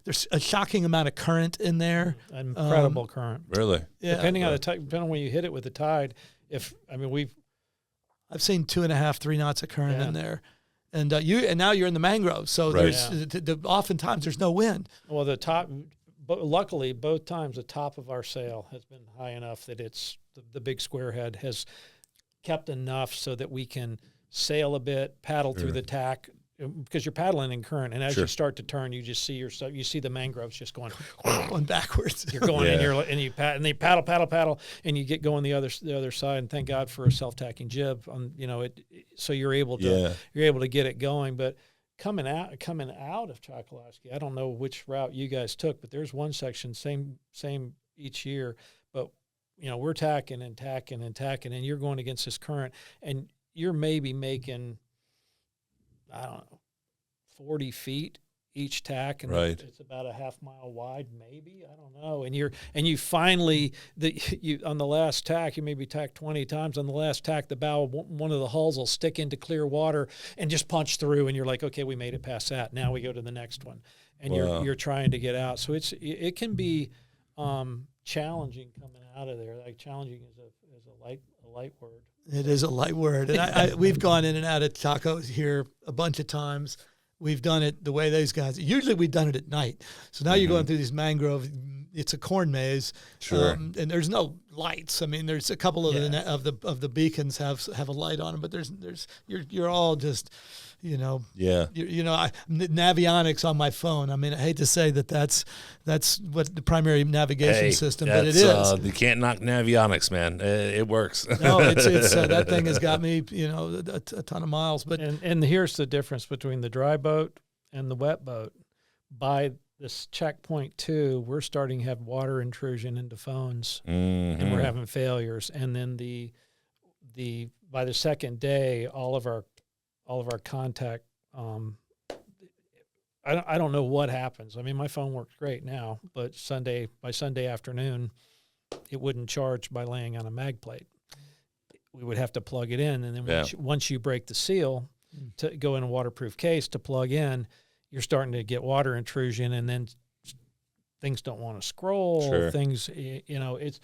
There's a shocking amount of current in there. Incredible current. Really? Yeah, Depending on when you hit it with the tide. I've seen 2.5, 3 knots of current in there, and now you're in the mangroves, so Right. there's oftentimes there's no wind. Well, the top, but luckily both times the top of our sail has been high enough that it's the big square head has kept enough so that we can sail a bit, paddle through the tack, because you're paddling in current, and as you start to turn, you just see you see the mangroves just going backwards. You're going in, and you paddle, and you get going the other side. And thank God for a self-tacking jib on so you're able to get it going. But coming out of Chokolotsky, I don't know which route you guys took, but there's one section same each year, but we're tacking, and you're going against this current, and you're maybe making, I don't know, 40 feet each tack, and it's about a half mile wide, maybe, I don't know. And you finally on the last tack, you maybe tack 20 times. On the last tack, the bow of one of the hulls will stick into clear water and just punch through, and you're like, okay, we made it past that. Now we go to the next one, and you're trying to get out. So it can be challenging coming out of there. Like, challenging is a light word. It is a light word. And we've gone in and out of tacos here a bunch of times. We've done it the way those guys. Usually we've done it at night. So now you're going through these mangrove. It's a corn maze, and there's no lights. I mean, there's a couple of the beacons have a light on them, but you're all just, navionics on my phone. I mean, I hate to say that's what the primary navigation system, but it is. You can't knock navionics, man. It works. No, it's that thing has got me, a ton of miles. But and here's the difference between the dry boat and the wet boat. By this checkpoint 2, we're starting to have water intrusion into phones, and we're having failures. And then by the second day, all of our contact. I don't know what happens. I mean, my phone works great now, but by Sunday afternoon, it wouldn't charge by laying on a mag plate. We would have to plug it in, and then once you break the seal to go in a waterproof case to plug in, you're starting to get water intrusion, and then things don't want to scroll. Sure. Things, it's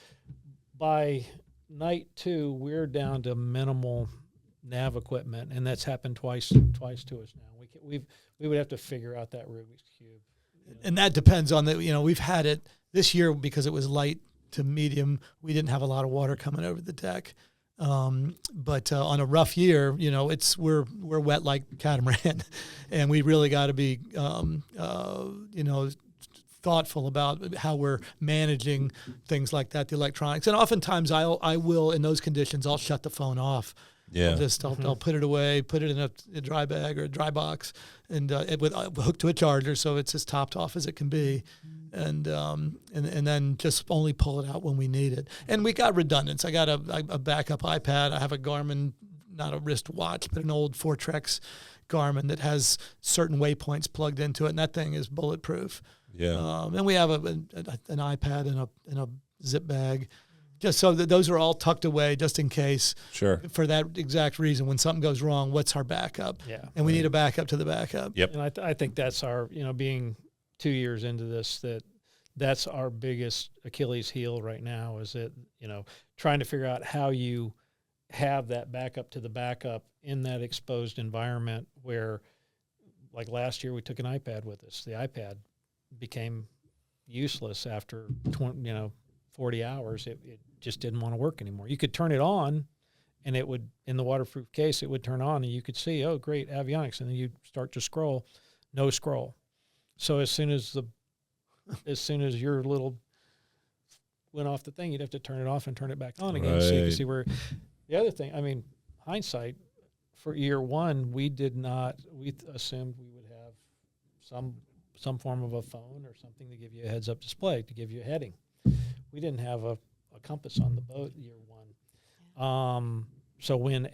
by night 2, we're down to minimal nav equipment, and that's happened twice to us now. We would have to figure out that Rubik's cube. And that depends on we've had it this year because it was light to medium. We didn't have a lot of water coming over the deck. But on a rough year, we're wet like catamaran, and we really got to be, thoughtful about how we're managing things like that, the electronics. And oftentimes I will, in those conditions, I'll shut the phone off. Yeah. I'll put it away, put it in a dry bag or a dry box, and hooked to a charger, so it's as topped off as it can be, and then just only pull it out when we need it. And we got redundance. I got a backup iPad. I have a Garmin, not a wrist watch, but an old Fortrex Garmin that has certain waypoints plugged into it, and that thing is bulletproof. Yeah. And we have an iPad in a zip bag, just so that those are all tucked away just in case. Sure. For that exact reason, when something goes wrong, what's our backup? Yeah. And we need a backup to the backup. Yep. And I think that's our, being 2 years into this, that's our biggest Achilles heel right now, is that, trying to figure out how you have that backup to the backup in that exposed environment where, like last year, we took an iPad with us. The iPad became useless after 40 hours. It just didn't want to work anymore. You could turn it on, and it would, in the waterproof case, it would turn on, and you could see, oh, great, avionics, and then you start to scroll, no scroll. So as soon as your little went off the thing, you'd have to turn it off and turn it back on again, so you can see where. The other thing, hindsight, for year one, we assumed we would have some form of a phone or something to give you a heads-up display, to give you a heading. We didn't have a compass on the boat year one. So when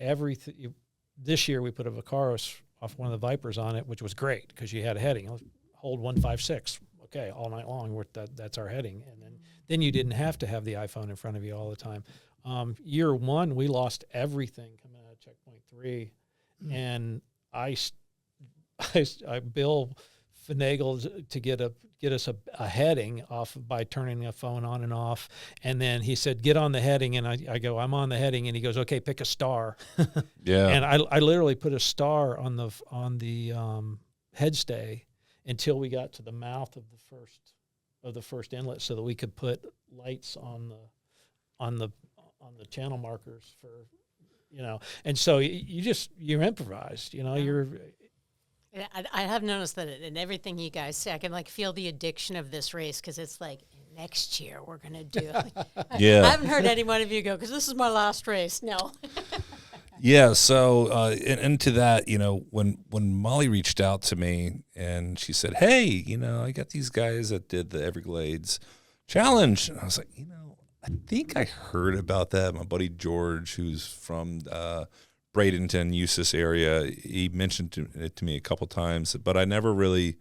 this year we put a Vacaros off one of the Vipers on it, which was great because you had a heading. Hold 156, okay, all night long. That's our heading. And then you didn't have to have the iPhone in front of you all the time. Year one, we lost everything coming out of checkpoint 3, and Bill finagled to get us a heading off by turning the phone on and off, and then he said, "Get on the heading," and I go, "I'm on the heading," and he goes, "Okay, pick a star." Yeah. And I literally put a star on the headstay until we got to the mouth of the first inlet, so that we could put lights on the channel markers for, and so you improvised, you're. I have noticed that in everything you guys say, I can feel the addiction of this race, because it's like, next year we're going to do it. Yeah. I haven't heard any one of you go, because this is my last race. No. Yeah. So into that, when Molly reached out to me and she said, "Hey, I got these guys that did the Everglades Challenge," and I was like, I think I heard about that. My buddy George, who's from Bradenton, Eustis area, he mentioned it to me a couple times, but I never really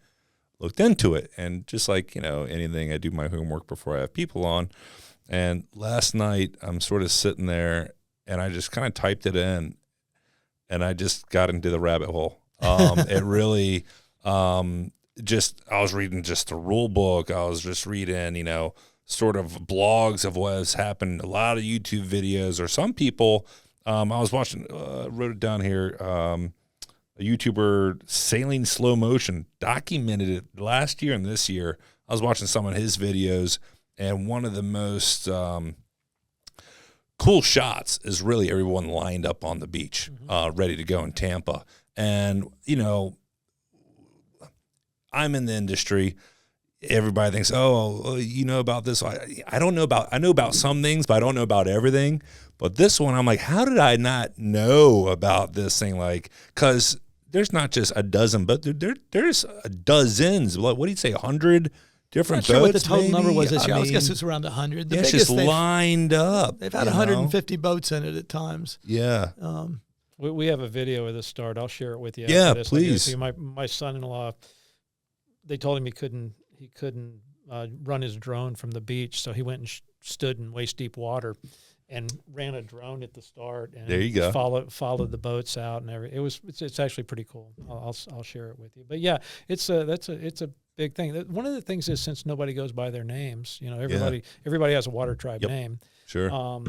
looked into it. And just like, anything, I do my homework before I have people on. And last night I'm sort of sitting there and I just kind of typed it in and I just got into the rabbit hole. It really, I was reading just the rule book. I was just reading, sort of blogs of what has happened, a lot of YouTube videos, or some people, I was watching, wrote it down here, a YouTuber, Sailing Slow Motion, documented it last year and this year. I was watching some of his videos, and one of the most cool shots is really everyone lined up on the beach, ready to go in Tampa. And, I'm in the industry. Everybody thinks, oh, you know about this. I know about some things, but I don't know about everything. But this one, I'm like, how did I not know about this thing? Because there's not just a dozen, but there's dozens. What do you say, 100 different boats? I'm not sure what the total maybe? number was this year. I guess it's around 100. It's just lined up. They've had 150 boats in it at times. Yeah. We have a video of this start. I'll share it with you. Yeah, after this. please. My son-in-law, they told him he couldn't run his drone from the beach, so he went and stood in waist deep water and ran a drone at the start. And there you go. Followed the boats out and everything. It's actually pretty cool. I'll share it with you. But yeah, it's a big thing. One of the things is, since nobody goes by their names, everybody has a Watertribe name. Sure.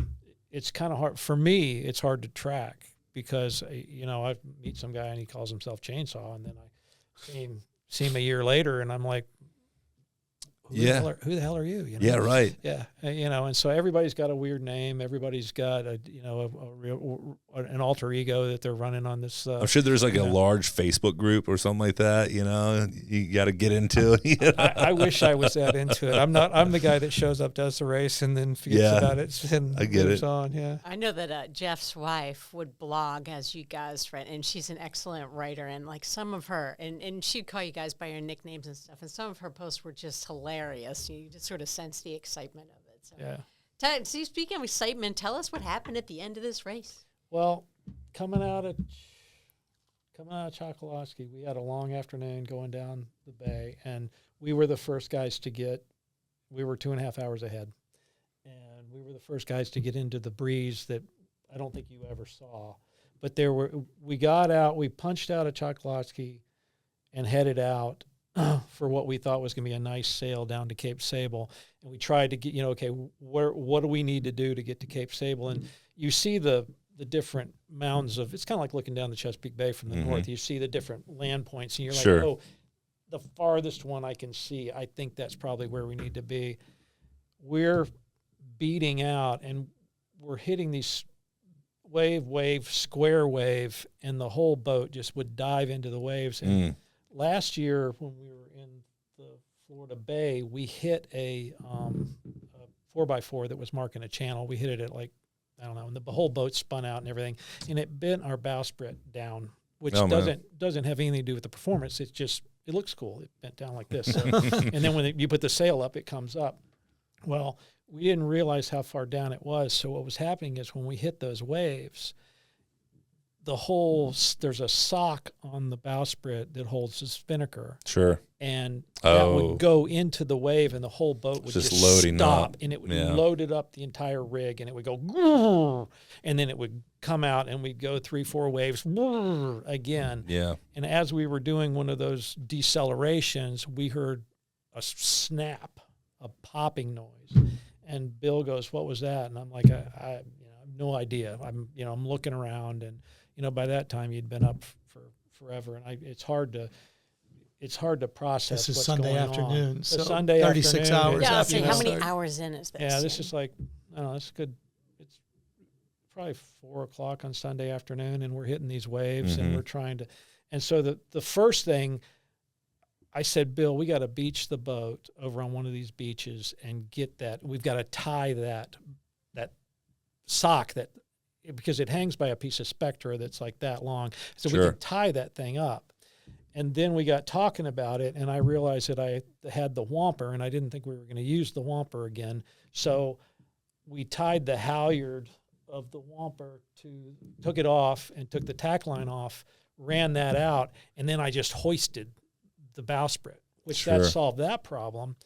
It's kind of hard for me. It's hard to track because I meet some guy and he calls himself Chainsaw, and then I see him a year later, and I'm like, who the hell are you? Yeah, right. Yeah, and so everybody's got a weird name. Everybody's got an alter ego that they're running on this. I'm sure there's like a large Facebook group or something like that. You got to get into. I wish I was that into it. I'm not. I'm the guy that shows up, does the race, and then forgets about it. And I get moves it. on. Yeah. I know that Jeff's wife would blog as you guys read, and she's an excellent writer. And like some of her, and she'd call you guys by your nicknames and stuff. And some of her posts were just hilarious. You just sort of sense the excitement of it. So. Yeah. So speaking of excitement, tell us what happened at the end of this race. Well, coming out of Chokoloskee, we had a long afternoon going down the bay, and we were the first guys to get. We were 2.5 hours ahead, and we were the first guys to get into the breeze that I don't think you ever saw. But we got out, we punched out of Chokoloskee and headed out for what we thought was going to be a nice sail down to Cape Sable. And we tried to get, okay, what do we need to do to get to Cape Sable? And you see the different mounds of, it's kind of like looking down the Chesapeake Bay from the north. You see the different land points, and you're like, oh, the farthest one I can see, I think that's probably where we need to be. We're beating out, and we're hitting these wave, square wave, and the whole boat just would dive into the waves. And last year when we were in the Florida Bay, we hit a 4x4 that was marking a channel. We hit it at I don't know, and the whole boat spun out and everything, and it bent our bowsprit down, which doesn't have anything to do with the performance. It's just, it looks cool. It bent down like this. So, and then when you put the sail up, it comes up. Well, we didn't realize how far down it was. So what was happening is when we hit those waves, there's a sock on the bowsprit that holds the spinnaker. Sure. And that would go into the wave, and the whole boat would just loading stop, up. and it would load it up the entire rig, and it would go, and then it would come out, and we'd go 3-4 waves again. Yeah. And as we were doing one of those decelerations, we heard a snap, a popping noise, and Bill goes, "What was that?" And I'm like, I have no idea. I'm looking around, and by that time you'd been up for forever, and it's hard to process. This is what's Sunday going afternoon, on. so Sunday 36 afternoon. hours. Yeah, I'll after say, the how many start. hours in is this? Yeah, this is I don't know, it's good. It's probably 4 o'clock on Sunday afternoon, and we're hitting these waves, and we're trying to. And so the first thing I said, Bill, we got to beach the boat over on one of these beaches and get that. We've got to tie that sock because it hangs by a piece of Spectra that's like that long. So we can tie that thing up. And then we got talking about it, and I realized that I had the whomper, and I didn't think we were going to use the whomper again. So we tied the halyard of the whomper took it off and took the tack line off, ran that out, and then I just hoisted the bowsprit, which that solved that problem.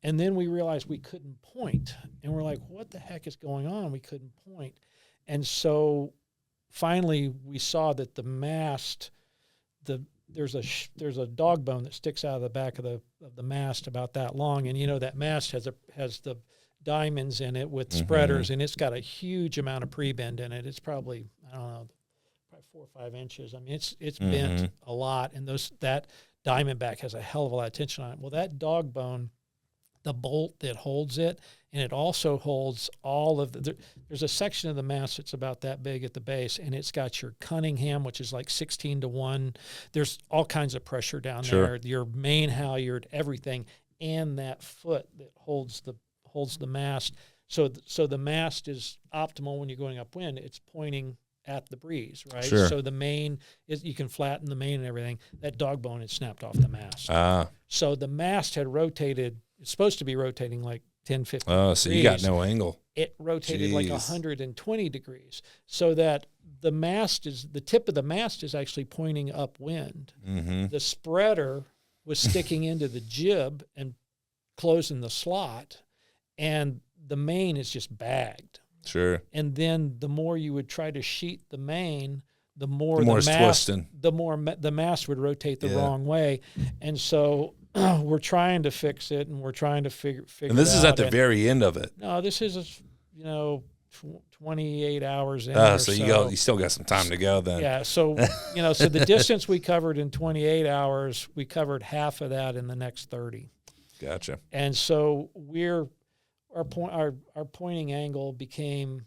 And then we realized we couldn't point, and we're like, what the heck is going on? We couldn't point. And so finally we saw that the mast, there's a dog bone that sticks out of the back of the mast about that long, and that mast has the diamonds in it with spreaders, and it's got a huge amount of pre-bend in it. It's probably, I don't know, probably 4 or 5 inches. I mean, it's bent a lot, and that Diamondback has a hell of a lot of tension on it. Well, that dog bone, the bolt that holds it, and it also holds all of there's a section of the mast that's about that big at the base, and it's got your Cunningham, which is like 16-1. There's all kinds of pressure down there, your main halyard, everything, and that foot that holds the mast. So the mast is optimal when you're going upwind. It's pointing at the breeze, right? Sure. So the main is, you can flatten the main and everything. That dog bone had snapped off the mast. So the mast had rotated. It's supposed to be rotating like 10, 15 degrees. So you got no angle. It rotated like 120 degrees, so that the tip of the mast is actually pointing upwind. The spreader was sticking into the jib and closing the slot, and the main is just bagged. Sure. And then the more you would try to sheet the main, the more the mast, twisting. The more the mast would rotate the wrong way, and so we're trying to fix it, and we're trying to figure. And this is at the very end of it. No, this is 28 hours in. So you still got some time to go then. Yeah. So so the distance we covered in 28 hours, we covered half of that in the next 30. Gotcha. And so our pointing angle became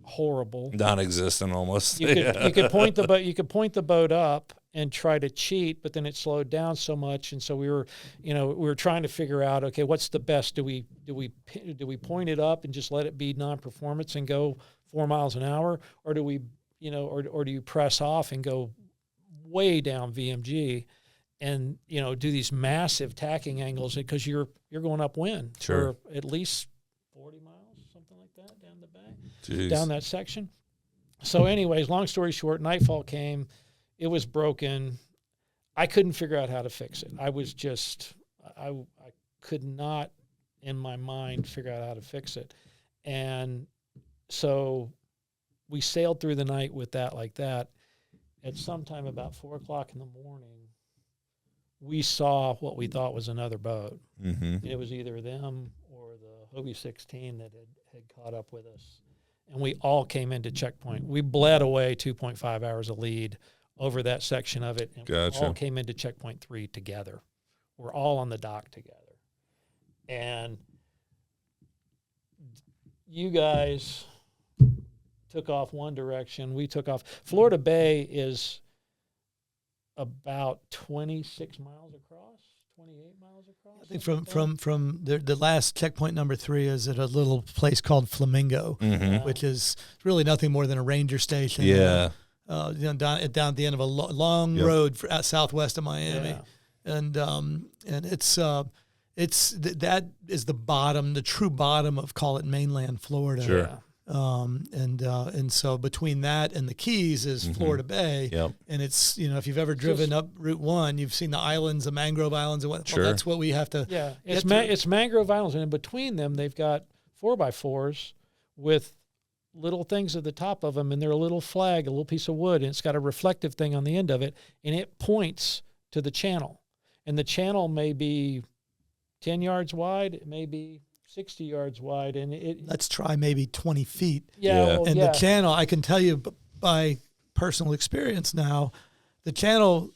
horrible. Non-existent almost. You could point the boat up and try to cheat, but then it slowed down so much, and so we were trying to figure out, okay, what's the best? Do we point it up and just let it be non-performance and go 4 miles an hour, or do we or do you press off and go way down VMG and do these massive tacking angles because you're going upwind Sure. for at least 40 miles, something like that, down the back, Jeez. down that section. So anyways, long story short, nightfall came. It was broken. I couldn't figure out how to fix it. I could not in my mind figure out how to fix it. And so we sailed through the night with that like that. At sometime about 4 o'clock in the morning, we saw what we thought was another boat. Mm-hmm. It was either them or the Hobie 16 that had caught up with us. And we all came into checkpoint. We bled away 2.5 hours of lead over that section of it. And Gotcha. we all came into checkpoint 3 together. We're all on the dock together. And you guys took off one direction. We took off. Florida Bay is about 26 miles across, 28 miles across. I think from the last checkpoint number 3 is at a little place called Flamingo, Mm-hmm. which is really nothing more than a ranger station. Yeah. Down at the end of a long Yep. road southwest of Miami, Yeah. and it's that is the bottom, the true bottom of, call it, mainland Florida. Sure. Yeah. And so between that and the Keys is Florida Bay. Yep. And it's, if you've ever driven up Route 1, you've seen the islands, the mangrove islands, and what. Sure. Well, that's what we have to. Yeah, get it's mangrove islands, and in between them, they've got 4x4s with little things at the top of them, and they're a little flag, a little piece of wood, and it's got a reflective thing on the end of it, and it points to the channel. And the channel may be 10 yards wide, it may be 60 yards wide, and Let's try maybe 20 feet. Yeah. well, And yeah. the channel, I can tell you by personal experience now, the channel,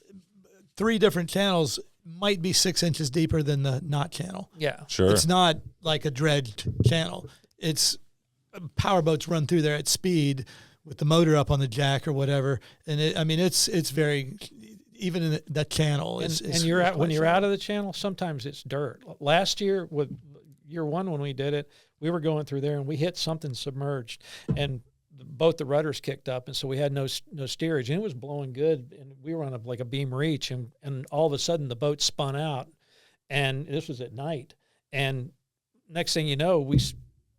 3 different channels might be 6 inches deeper than the knot channel. Yeah. Sure. It's not like a dredged channel. It's powerboats run through there at speed with the motor up on the jack or whatever. And it's very, even in that channel. And you're out, when you're out of the channel, sometimes it's dirt. Last year, with year 1 when we did it, we were going through there and we hit something submerged, and both the rudders kicked up, and so we had no steerage, and it was blowing good, and we were on a beam reach, and all of a sudden the boat spun out, and this was at night, and next thing you know, we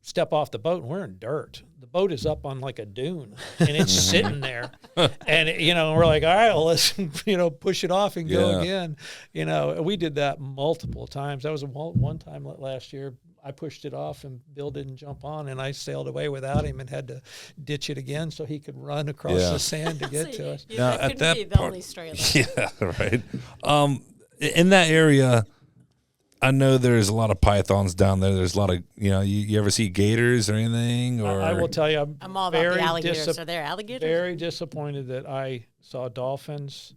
step off the boat and we're in dirt. The boat is up on like a dune, and it's sitting there, and we're like, all right, well, let's push it off and go again. We did that multiple times. That was one time last year. I pushed it off and Bill didn't jump on, and I sailed away without him and had to ditch it again so he could run across the sand to get to us. Now, that at couldn't that be the part- only story like that. Yeah, right. In that area, I know there's a lot of pythons down there. There's a lot of, you ever see gators or anything? Or I will tell you, I'm all about very the alligators. Are there alligators? very disappointed that I saw dolphins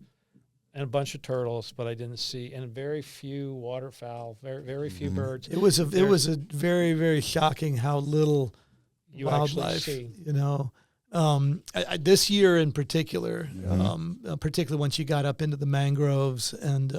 and a bunch of turtles, but I didn't see, and very few waterfowl, very, very few birds. It was a very, very shocking how little You actually wildlife, see. this year in particular, particularly once you got up into the mangroves, and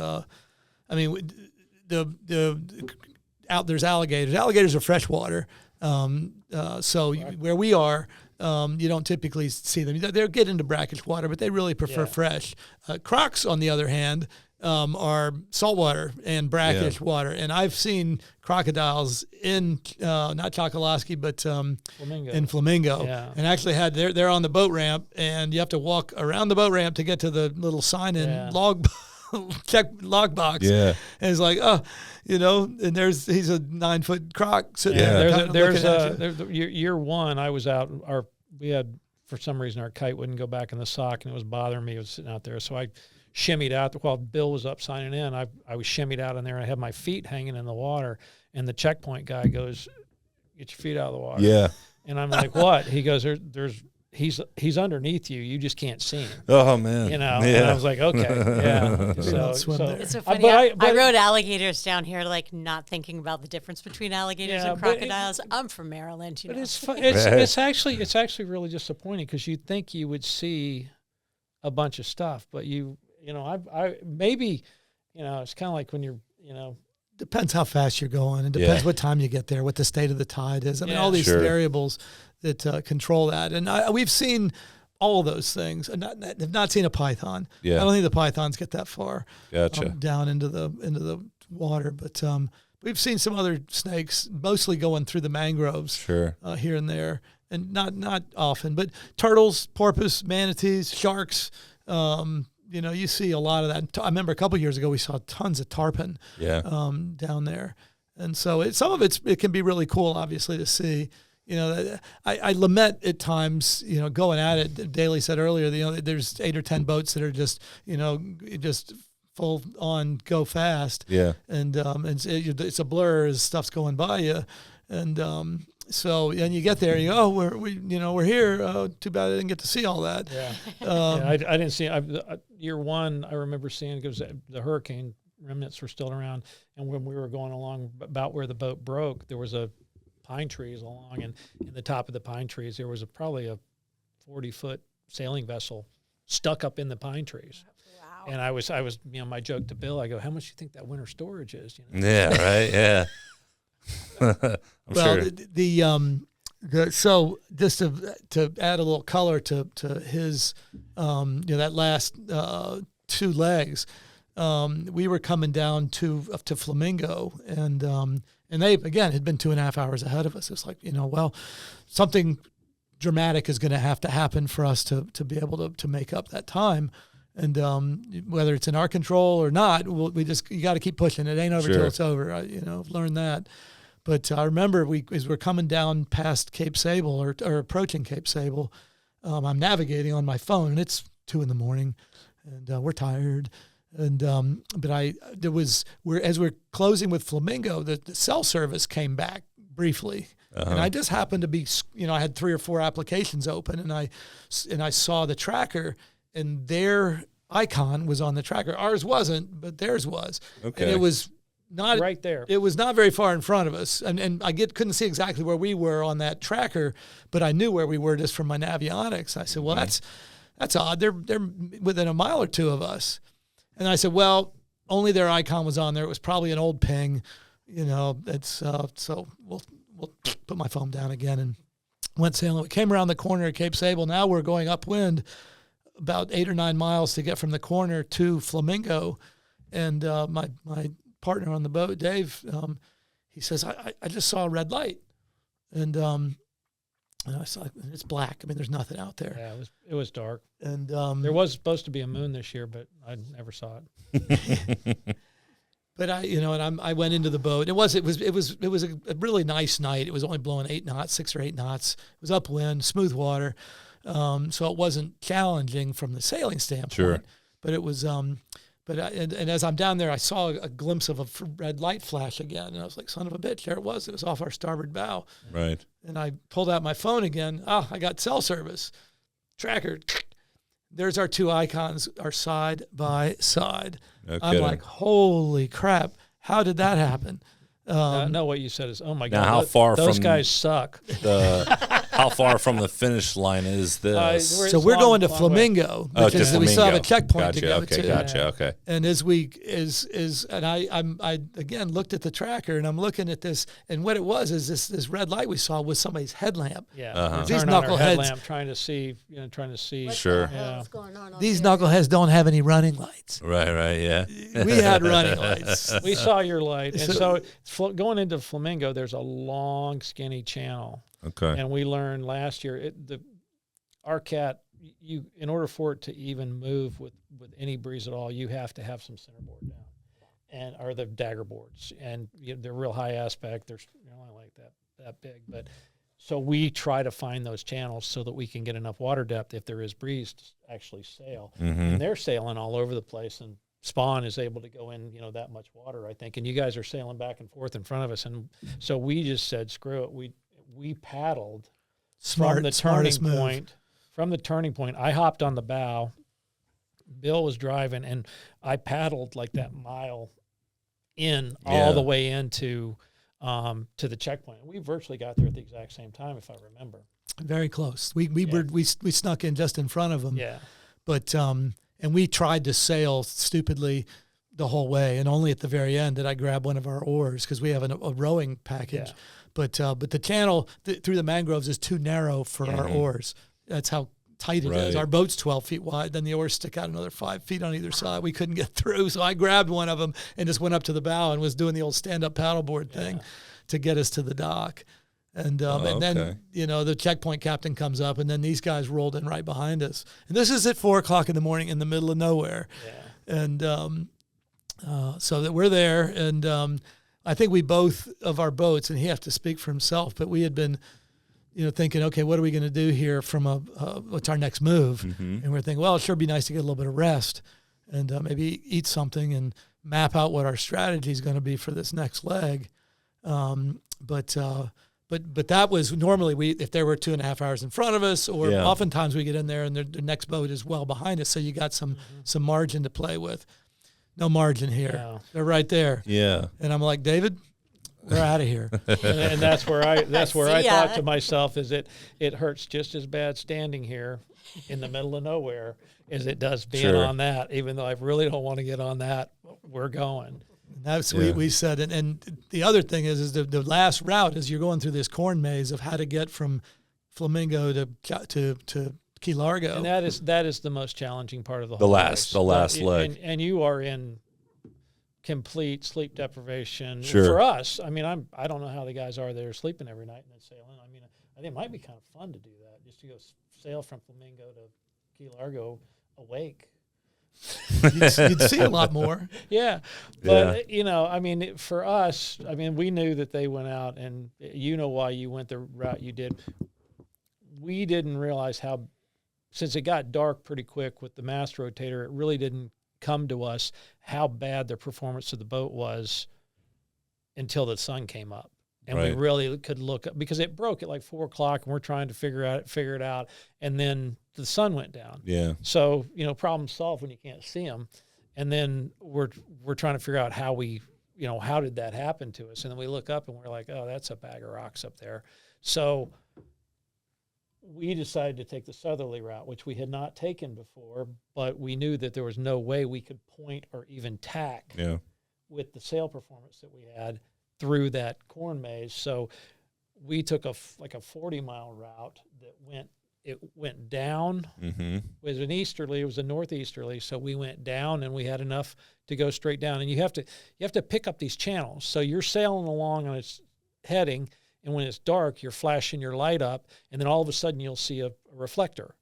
there's alligators. Alligators are freshwater, so where we are, you don't typically see them. They'll get into brackish water, but they really prefer fresh. Crocs, on the other hand, are saltwater and brackish water, and I've seen crocodiles in not Chokoloskee, but in Flamingo, and actually they're on the boat ramp, and you have to walk around the boat ramp to get to the little sign-in log box. Yeah. And it's like, and he's a 9-foot croc sitting there. Year 1, I was out. We had, for some reason, our kite wouldn't go back in the sock, and it was bothering me. It was sitting out there, so I shimmied out while Bill was up signing in. I was shimmied out in there. I had my feet hanging in the water, and the checkpoint guy goes, "Get your feet out of the water." Yeah. And I'm like, "What?" He goes, "There's he's underneath you. You just can't see him. Oh man. And I was like, okay, yeah. It's so funny. I rode alligators down here, like not thinking about the difference between alligators and crocodiles. I'm from Maryland, but it's actually really disappointing because you'd think you would see a bunch of stuff, but I maybe, it's kind of like when you're, Depends how fast you're going. It depends what time you get there, what the state of the tide is. I mean, all these variables that control that. And we've seen all those things. I've not seen a python. Yeah. I don't think the pythons get that far down into the water. But we've seen some other snakes, mostly going through the mangroves here and there, and not often. But turtles, porpoise, manatees, sharks. You see a lot of that. I remember a couple of years ago we saw tons of tarpon down there. And so some of it can be really cool, obviously, to see. I lament at times, going at it. Daley said earlier, there's 8 or 10 boats that are just full on go fast. Yeah. And it's a blur as stuff's going by you. And and you get there and you go, we're here. Too bad I didn't get to see all that. Yeah. I didn't see year one. I remember seeing because the hurricane remnants were still around, and when we were going along about where the boat broke, there was a pine trees along, and in the top of the pine trees there was probably a 40-foot sailing vessel stuck up in the pine trees. Wow. And I was my joke to Bill, I go, how much do you think that winter storage is? Yeah, right. Yeah. So just to add a little color to his that last 2 legs, we were coming down to Flamingo, and they again had been 2.5 hours ahead of us. It's like, something dramatic is going to have to happen for us to be able to make up that time. And whether it's in our control or not, you got to keep pushing. It ain't over till it's over. I've learned that. But I remember as we're coming down past Cape Sable or approaching Cape Sable, I'm navigating on my phone, and it's 2 a.m, and we're tired. And as we're closing with Flamingo, the cell service came back briefly. Uh-huh. And I just happened to be, I had 3 or 4 applications open, and I saw the tracker, and their icon was on the tracker. Ours wasn't, but theirs was. Okay. And it was not right there. It was not very far in front of us, and I couldn't see exactly where we were on that tracker, but I knew where we were just from my navionics. I said, "Well, that's odd. They're within a mile or 2 of us." And I said, "Well, only their icon was on there. It was probably an old ping, It's so we'll put my phone down again and went sailing. We came around the corner at Cape Sable. Now we're going upwind about 8 or 9 miles to get from the corner to Flamingo, and my partner on the boat, Dave, he says, I just saw a red light. And I saw, it's black. I mean, there's nothing out there. Yeah, it was dark. And there was supposed to be a moon this year, but I never saw it. But I went into the boat. It was a really nice night. It was only blowing 8 knots, 6 or 8 knots. It was upwind, smooth water. So it wasn't challenging from the sailing standpoint. Sure. But it was But as I'm down there, I saw a glimpse of a red light flash again, and I was like, "Son of a bitch!" There it was. It was off our starboard bow. Right. And I pulled out my phone again. I got cell service. Tracker. There's our 2 icons, are side by side. Okay. I'm like, "Holy crap! How did that happen?" No, what you said is, "Oh my God!" Now, how far those from guys suck? How far from the finish line is this? So we're going to Flamingo because we still have a checkpoint to go to. Gotcha. Okay. And I again looked at the tracker, and I'm looking at this, and what it was is this red light we saw was somebody's headlamp. Yeah. Uh-huh. These knuckleheads trying to see. Sure. What's going on? These knuckleheads don't have any running lights. Right. Yeah. We had running lights. We saw your light, and so going into Flamingo, there's a long, skinny channel. Okay. And we learned last year our cat, in order for it to even move with any breeze at all, you have to have some centerboard down, or the dagger boards, and they're real high aspect. They're only like that big, but so we try to find those channels so that we can get enough water depth if there is breeze to actually sail. Mm-hmm. And they're sailing all over the place, and Spawn is able to go in, that much water, I think, and you guys are sailing back and forth in front of us, and so we just said, screw it, we paddled from the turning point from the turning point, I hopped on the bow. Bill was driving, and I paddled like that mile in all the way into to the checkpoint. We virtually got there at the exact same time, if I remember. Very close. We snuck in just in front of them. Yeah. But and we tried to sail stupidly the whole way, and only at the very end did I grab one of our oars because we have a rowing package. Yeah. But the channel through the mangroves is too narrow for our oars. That's how tight it is. Our boat's 12 feet wide. Then the oars stick out another 5 feet on either side. We couldn't get through, so I grabbed one of them and just went up to the bow and was doing the old stand-up paddleboard thing to get us to the dock. And then the checkpoint captain comes up, and then these guys rolled in right behind us. And this is at 4:00 in the morning in the middle of nowhere. Yeah. And so that we're there, and I think we both of our boats, and he has to speak for himself, but we had been, thinking, okay, what are we going to do here from what's our next move? Mm-hmm. And we're thinking, well, it sure be nice to get a little bit of rest and maybe eat something and map out what our strategy is going to be for this next leg. But that was normally if there were 2.5 hours in front of us, or oftentimes we get in there and the next boat is well behind us, so you got some margin to play with. No margin here. No. They're right there. Yeah. And I'm like, David, we're out of here. and that's where I thought to myself, is it hurts just as bad standing here in the middle of nowhere as it does being on that. Even though I really don't want to get on that, we're going. And that's we said. And the other thing is the last route is you're going through this corn maze of how to get from Flamingo to Key Largo. And that is the most challenging part of the whole race. The last leg. And you are in complete sleep deprivation. Sure. For us, I mean, I don't know how the guys are that are sleeping every night and then sailing. I mean, I think it might be kind of fun to do that, just to go sail from Flamingo to Key Largo awake. You'd see a lot more. Yeah. But, I mean, for us, I mean, we knew that they went out, and why you went the route you did. We didn't realize since it got dark pretty quick with the mast rotator, it really didn't come to us how bad the performance of the boat was until the sun came up. And we really could look up, because it broke at like 4:00 and we're trying to figure it out. And then the sun went down. Yeah. So, problem solved when you can't see them. And then we're trying to figure out how how did that happen to us? And then we look up and we're like, oh, that's a bag of rocks up there. So we decided to take the southerly route, which we had not taken before, but we knew that there was no way we could point or even tack with the sail performance that we had through that corn maze. So we took a 40-mile route that went down. Mm-hmm. It was a northeasterly, so we went down, and we had enough to go straight down. And you have to pick up these channels. So you're sailing along on its heading, and when it's dark, you're flashing your light up, and then all of a sudden you'll see a reflector.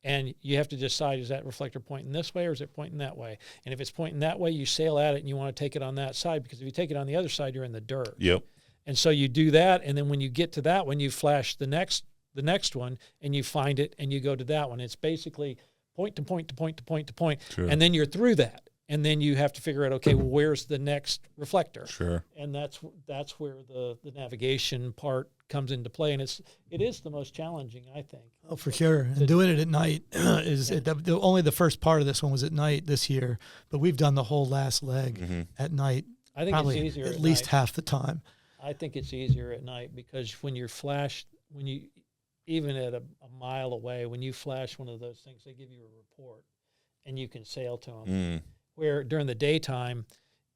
And you have to decide, is that reflector pointing this way or is it pointing that way? And if it's pointing that way, you sail at it and you want to take it on that side, because if you take it on the other side, you're in the dirt. Yep. And so you do that, and then when you get to that one, you flash the next one, and you find it, and you go to that one. It's basically point to point to point to point to point, and then you're through that. And then you have to figure out, okay, well, where's the next reflector? Sure. And that's where the navigation part comes into play, and it is the most challenging, I think. Oh, for sure. And doing it at night only the first part of this one was at night this year, but we've done the whole last leg at night. I think it's easier at least half the time. I think it's easier at night, because when you're flashed, even at a mile away, when you flash one of those things, they give you a report, and you can sail to them. Where during the daytime,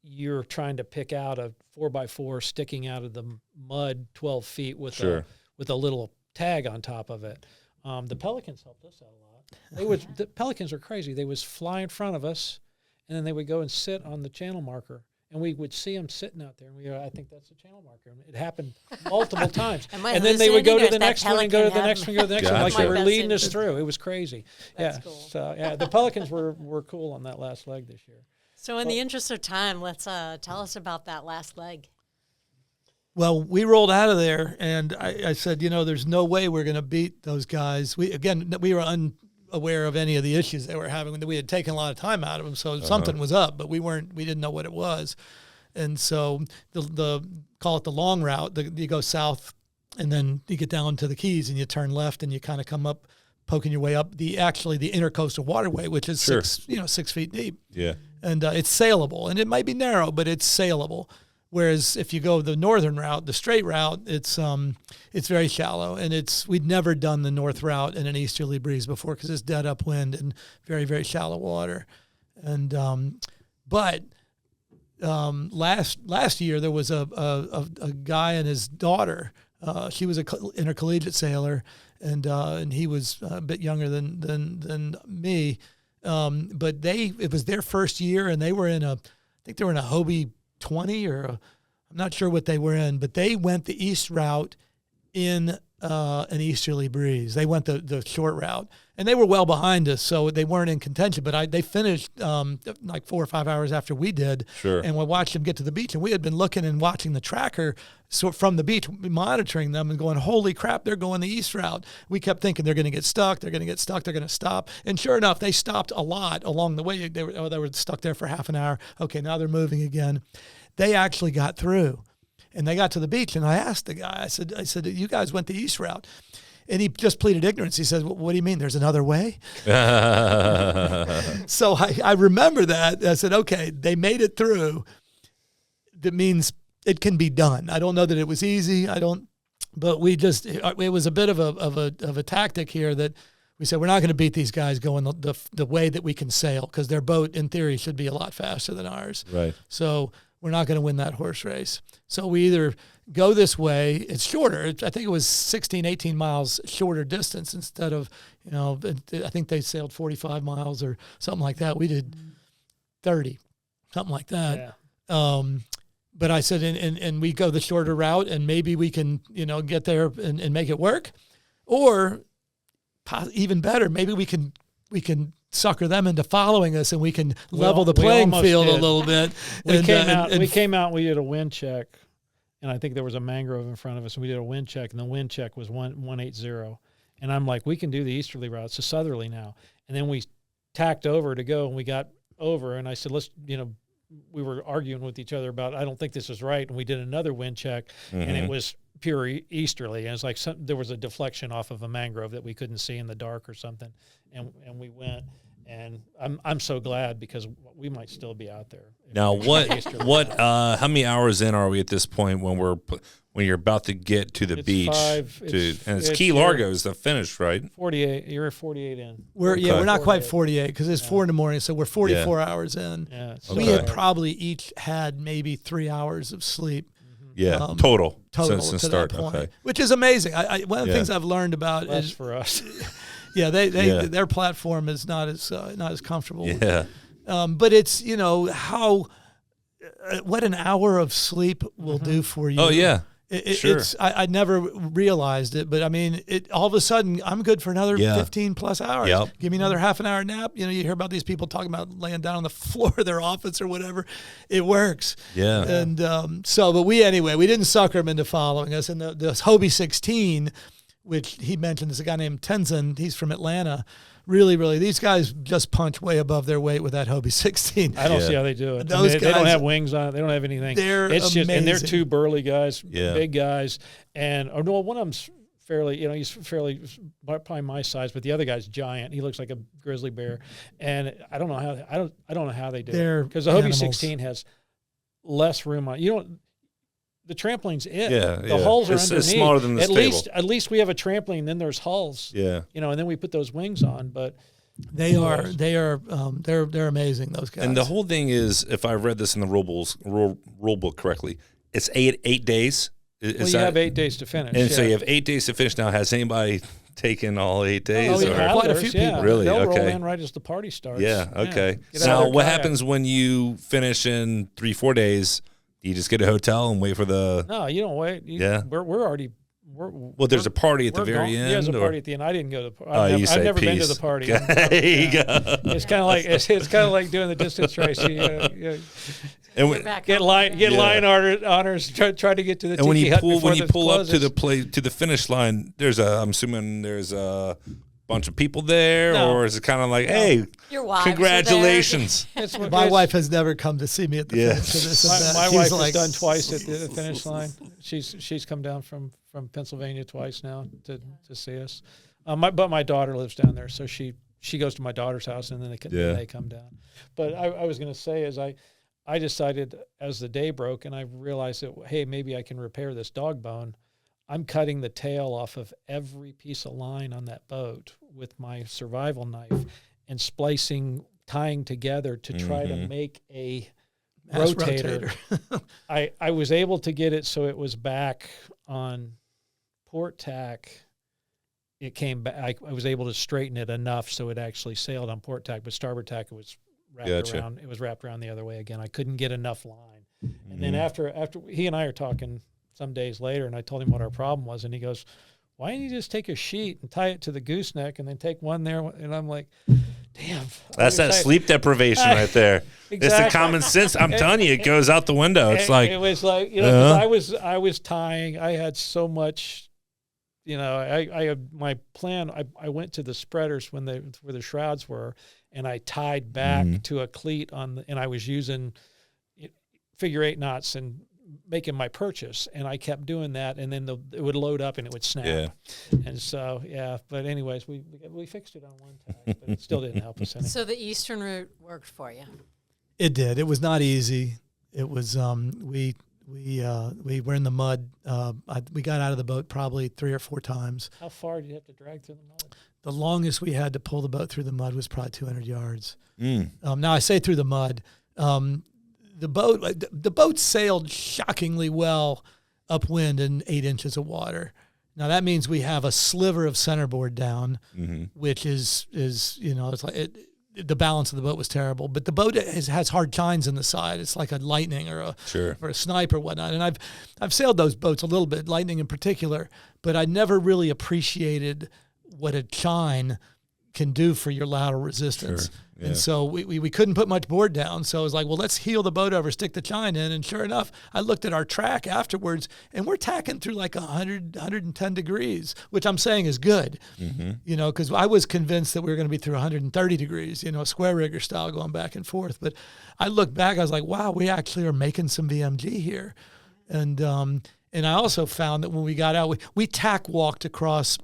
you're trying to pick out a 4x4 sticking out of the mud 12 feet with a little tag on top of it. The Pelicans helped us out a lot. The Pelicans are crazy. They would fly in front of us, and then they would go and sit on the channel marker. And we would see them sitting out there, and I think that's the channel marker. And it happened multiple times. And then they would go to the next one and go to the next one, go to the next one, like they were leading us through. It was crazy. That's cool. So, the Pelicans were cool on that last leg this year. So in the interest of time, let's tell us about that last leg. Well, we rolled out of there, and I said, there's no way we're going to beat those guys. We were unaware of any of the issues they were having. We had taken a lot of time out of them, so something was up, but we didn't know what it was. And so the call it the long route, you go south, and then you get down to the Keys, and you turn left, and you kind of come up poking your way up the intercoastal waterway, which is Sure. 6 feet deep. Yeah. And it's sailable, and it might be narrow, but it's sailable. Whereas if you go the northern route, the straight route, it's very shallow, and we'd never done the north route in an easterly breeze before because it's dead upwind and very, very shallow water. And last year there was a guy and his daughter. She was an intercollegiate sailor, and he was a bit younger than me. But it was their first year, and they were I think they were in a Hobie 20 I'm not sure what they were in, but they went the east route in an easterly breeze. They went the short route, and they were well behind us, so they weren't in contention. But they finished like 4 or 5 hours after we did. Sure. And we watched them get to the beach, and we had been looking and watching the tracker from the beach, monitoring them and going, holy crap, they're going the east route. We kept thinking they're going to get stuck, they're going to stop. And sure enough, they stopped a lot along the way. They were stuck there for half an hour. Okay, now they're moving again. They actually got through, and they got to the beach, and I asked the guy, I said, you guys went the east route. And he just pleaded ignorance. He says, what do you mean? There's another way? So I remember that. I said, okay, they made it through. That means it can be done. I don't know that it was easy. But it was a bit of a tactic here that we said, we're not going to beat these guys going the way that we can sail, because their boat in theory should be a lot faster than ours. Right. So we're not going to win that horse race. So we either go this way. It's shorter. I think it was 16, 18 miles shorter distance instead of, I think they sailed 45 miles or something like that. We did 30, something like that. Yeah. But I said, and we go the shorter route, and maybe we can, get there and make it work. Or even better, maybe we can sucker them into following us, and we can level the playing field a little bit. We came out, we did a wind check, and I think there was a mangrove in front of us, and we did a wind check, and the wind check was 180. And I'm like, we can do the easterly route, it's a southerly now. And then we tacked over to go, and we got over, and I said, we were arguing with each other about, I don't think this is right, and we did another wind check, and it was pure easterly, and it's like there was a deflection off of a mangrove that we couldn't see in the dark or something, and we went. And I'm so glad, because we might still be out there. Now, how many hours in are we at this point when you're about to get to the beach? It's Key Largo is the finish, right? 48. You're 48 in. We're not quite 48 because it's 4 a.m, so we're 44 hours in. Yeah, we had probably each had maybe 3 hours of sleep. Yeah, total since the to start. That point, okay, which is amazing. One of the things I've learned about Less is for us. Yeah, their platform is not as comfortable. Yeah, but it's what an hour of sleep will do for you. Oh yeah, sure. I never realized it, but I mean, all of a sudden I'm good for another 15 plus hours. Yep. Give me another half an hour nap. You hear about these people talking about laying down on the floor of their office or whatever. It works. Yeah. And but we didn't sucker them into following us. And the Hobie 16, which he mentioned, is a guy named Tenzin. He's from Atlanta. Really, really, these guys just punch way above their weight with that Hobie 16. I don't see how they do it. Those they guys, don't have wings on it. They don't have anything. It's just, and they're two burly guys, Yeah. big guys. And one of them's fairly, he's fairly probably my size, but the other guy's giant. He looks like a grizzly bear. And I don't know how they do it, because the Hobie 16 has less room on. The trampoline's it. Yeah, the hulls are underneath. It's smaller than the stable. At least we have a trampoline. Then there's hulls. Yeah. And then we put those wings on. But they're amazing. Those guys. And the whole thing is, if I read this in the rule book correctly, it's eight days. You have 8 days to finish. And so you have 8 days to finish. Now, has anybody taken all 8 days? Oh, yeah, quite a few people. Really? They'll Okay. roll in right as the party starts. Yeah. Okay. Get out of Now, their what kayak. happens when you finish in 3-4 days? You just get a hotel and wait for the. No, you don't wait. We're already. Well, there's a party at the very end. Yeah, there's a party at the end. I didn't go to the party. I've never been to the party. There you go. It's kind of like doing the distance race. And get line honors. Try to get to the. And when you hut pull up closes. to the finish line, I'm assuming there's a bunch of people there, No. or is it kind of like, hey, Your wives are there. Congratulations? My wife has never come to see me at the finish of this event. My She's wife like, has done twice at the finish line. She's come down from Pennsylvania twice now to see us. But my daughter lives down there, so she goes to my daughter's house, and then they come down. But I was going to say is I decided as the day broke, and I realized that, hey, maybe I can repair this dog bone. I'm cutting the tail off of every piece of line on that boat with my survival knife and tying together to try to make a rotator. I was able to get it so it was back on port tack. It came back. I was able to straighten it enough so it actually sailed on port tack, but starboard tack it was wrapped around. It was wrapped around the other way again. I couldn't get enough line. And then after he and I are talking some days later, and I told him what our problem was, and he goes, "Why don't you just take a sheet and tie it to the gooseneck and then take one there?" And I'm like, damn. That's that sleep deprivation right there. Exactly. It's the common sense. I'm telling you, it goes out the window. It's like it was like, 'cause I was tying. I had so much, I had my plan. I went to the spreaders where the shrouds were, and I tied back to a cleat and I was using figure 8 knots and making my purchase, and I kept doing that, and then it would load up and it would snap. Yeah. And so, but anyways, we fixed it on one time, but it still didn't help us any. So the eastern route worked for you? It did. It was not easy. It was, we were in the mud. We got out of the boat probably 3 or 4 times. How far did you have to drag through the mud? The longest we had to pull the boat through the mud was probably 200 yards. Now I say through the mud, the boat sailed shockingly well upwind in 8 inches of water. Now that means we have a sliver of centerboard down, which is it's like the balance of the boat was terrible. But the boat has hard tines in the side. It's like a Lightning or a Snipe or whatnot. And I've sailed those boats a little bit, Lightning in particular, but I never really appreciated what a chine can do for your lateral resistance. Sure. Yeah. And so we couldn't put much board down. So I was like, well, let's heel the boat over, stick the chine in. And sure enough, I looked at our track afterwards, and we're tacking through like 100, 110 degrees, which I'm saying is good, because I was convinced that we were going to be through 130 degrees, square rigger style going back and forth. But I looked back, I was like, wow, we actually are making some VMG here. And I also found that when we got out, we tack walked across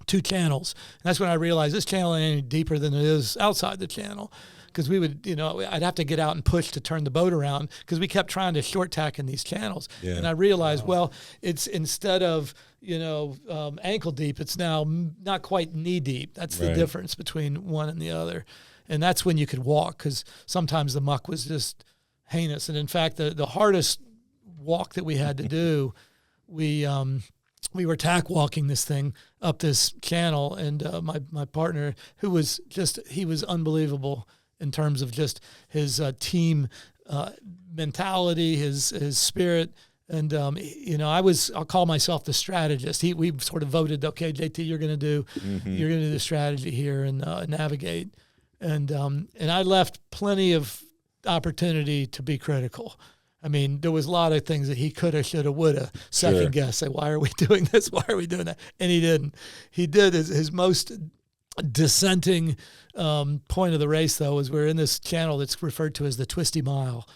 2 channels. And that's when I realized this channel ain't any deeper than it is outside the channel. Because we would, I'd have to get out and push to turn the boat around because we kept trying to short tack in these channels. Yeah. And I realized, well, it's instead of, ankle deep, it's now not quite knee deep. That's the difference between one and the other. And that's when you could walk, because sometimes the muck was just heinous. And in fact, the hardest walk that we had to do, we were tack walking this thing up this channel, and my partner, he was unbelievable in terms of just his team mentality, his spirit, and I'll call myself the strategist. We sort of voted, okay, JT, you're going to do the strategy here and navigate, and I left plenty of opportunity to be critical. I mean, there was a lot of things that he coulda, shoulda, woulda, second guess. Say, why are we doing this? Why are we doing that? And he didn't. He did his most dissenting point of the race, though, was we're in this channel that's referred to as the Twisty Mile.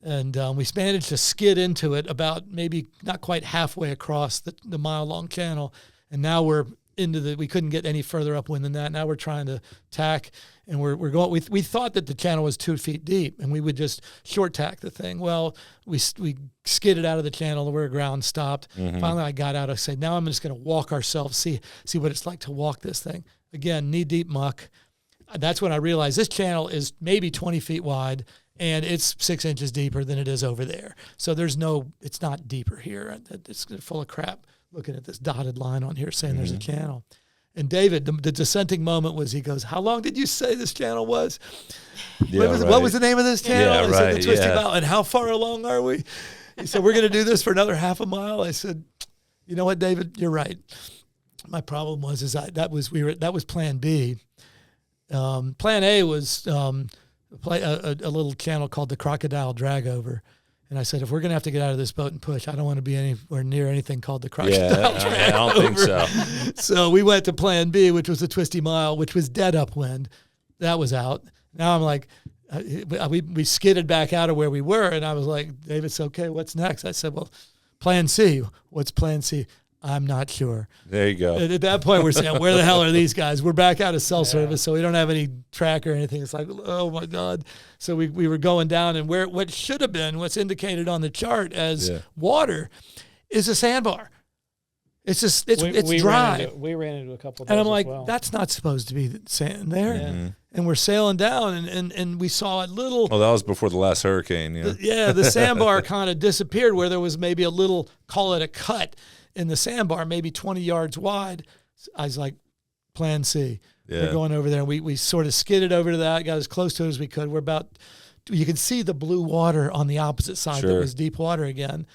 And we managed to skid into it about maybe not quite halfway across the mile-long channel. And now we're we couldn't get any further upwind than that. Now we're trying to tack, and we're going. We thought that the channel was 2 feet deep, and we would just short tack the thing. Well, we skidded out of the channel where ground stopped. Finally, I got out. I said, now I'm just going to walk ourselves, see what it's like to walk this thing. Again, knee deep muck. That's when I realized this channel is maybe 20 feet wide, and it's 6 inches deeper than it is over there. So it's not deeper here. It's full of crap. Looking at this dotted line on here saying there's a channel. And David, the dissenting moment was, he goes, how long did you say this channel was? What was the name of this channel? I said, the Twisty Mile. And how far along are we? He said, we're going to do this for another half a mile. I said, you know what, David, you're right. My problem was that was plan B. Plan A was a little channel called the Crocodile Dragover. And I said, if we're going to have to get out of this boat and push, I don't want to be anywhere near anything called the Crocodile Dragover. I don't think so. So we went to plan B, which was the Twisty Mile, which was dead upwind. That was out. Now I'm like, we skidded back out of where we were, and I was like, David, it's okay, what's next? I said, well, plan C. What's plan C? I'm not sure. There you go. And at that point, we're saying, where the hell are these guys? We're back out of cell service, so we don't have any track or anything. It's like, oh, my God. So we were going down, and what should have been, what's indicated on the chart as water, is a sandbar. It's just, it's dry. We ran into a couple of and those I'm like, as well. that's not supposed to be sand there. Yeah. And we're sailing down, and we saw a little. Oh, that was before the last hurricane. Yeah. The sandbar kind of disappeared where there was maybe a little, call it a cut in the sandbar, maybe 20 yards wide. I was like, plan C. Yeah. We're going over there. And we sort of skidded over to that, got as close to it as we could. We're about, you could see the blue water on the opposite side that was deep water again.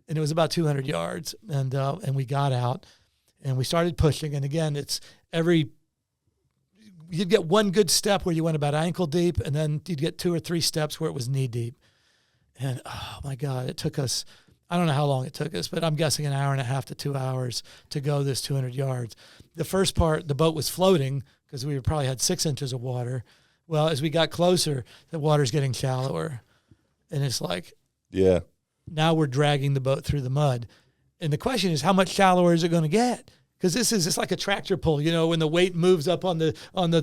And it was about 200 yards. And we got out and we started pushing. And again, you'd get one good step where you went about ankle deep, and then you'd get 2 or 3 steps where it was knee deep. And oh my God, it took us, I don't know how long it took us, but I'm guessing an hour and a half to 2 hours to go this 200 yards. The first part, the boat was floating because we probably had 6 inches of water. Well, as we got closer, the water's getting shallower. And it's like, now we're dragging the boat through the mud. And the question is, how much shallower is it going to get? Because it's like a tractor pull, when the weight moves up on the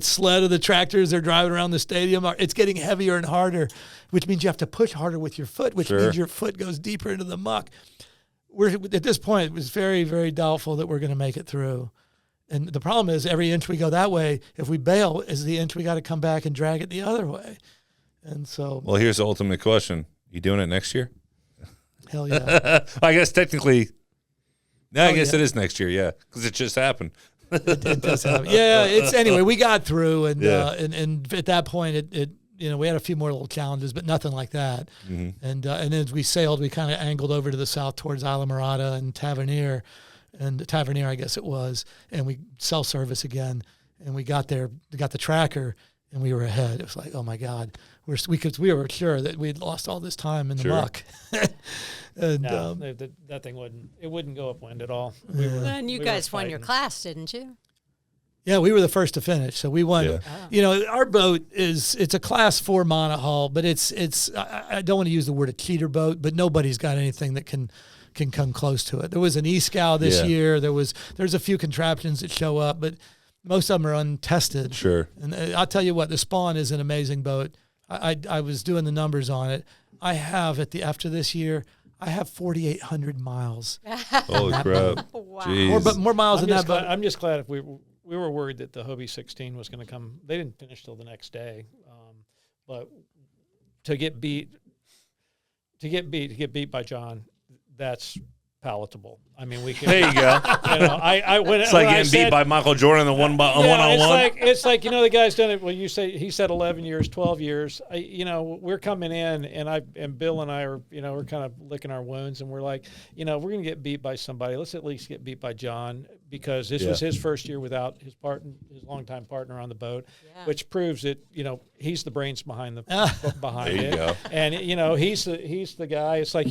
sled of the tractors they're driving around the stadium, it's getting heavier and harder, which means you have to push harder with your foot, which means your foot goes deeper into the muck. At this point, it was very, very doubtful that we're going to make it through. And the problem is every inch we go that way, if we bail, is the inch we got to come back and drag it the other way. And so. Well, here's the ultimate question. You doing it next year? Hell yeah. I guess technically. No, I guess it is next year, because it just happened. It does happen. Yeah, anyway, we got through, and at that point, it we had a few more little challenges, but nothing like that. Mm-hmm. And as we sailed, we kind of angled over to the south towards Islamorada and Tavernier, I guess it was, and we cell service again, and we got there, got the tracker, and we were ahead. It was like, oh my God, we were sure that we'd lost all this time in the muck. And, no, that thing wouldn't go upwind at all. And you guys won your class, didn't you? Yeah, we were the first to finish, so we won. Yeah. Our boat it's a Class 4 monohull, but I don't want to use the word a cheater boat, but nobody's got anything that can come close to it. There was an E-Scow this year. There's a few contraptions that show up, but most of them are untested. Sure. And I'll tell you what, the Spawn is an amazing boat. I was doing the numbers on it. I have after this year, I have 4,800 miles. Holy crap! Wow. Jeez. More miles than that. I'm just glad if we were worried that the Hobie 16 was going to come. They didn't finish till the next day, but to get beat by John, that's palatable. I mean, we can. There you go. It's like getting beat by Michael Jordan in the one-on-one. It's like the guy's done it. Well, he said 11 years, 12 years. We're coming in, and Bill and I are, we're kind of licking our wounds, and we're like, we're going to get beat by somebody. Let's at least get beat by John, because this was his first year without his longtime partner on the boat, which proves that he's the brains behind it. There you go. And he's the guy. It's like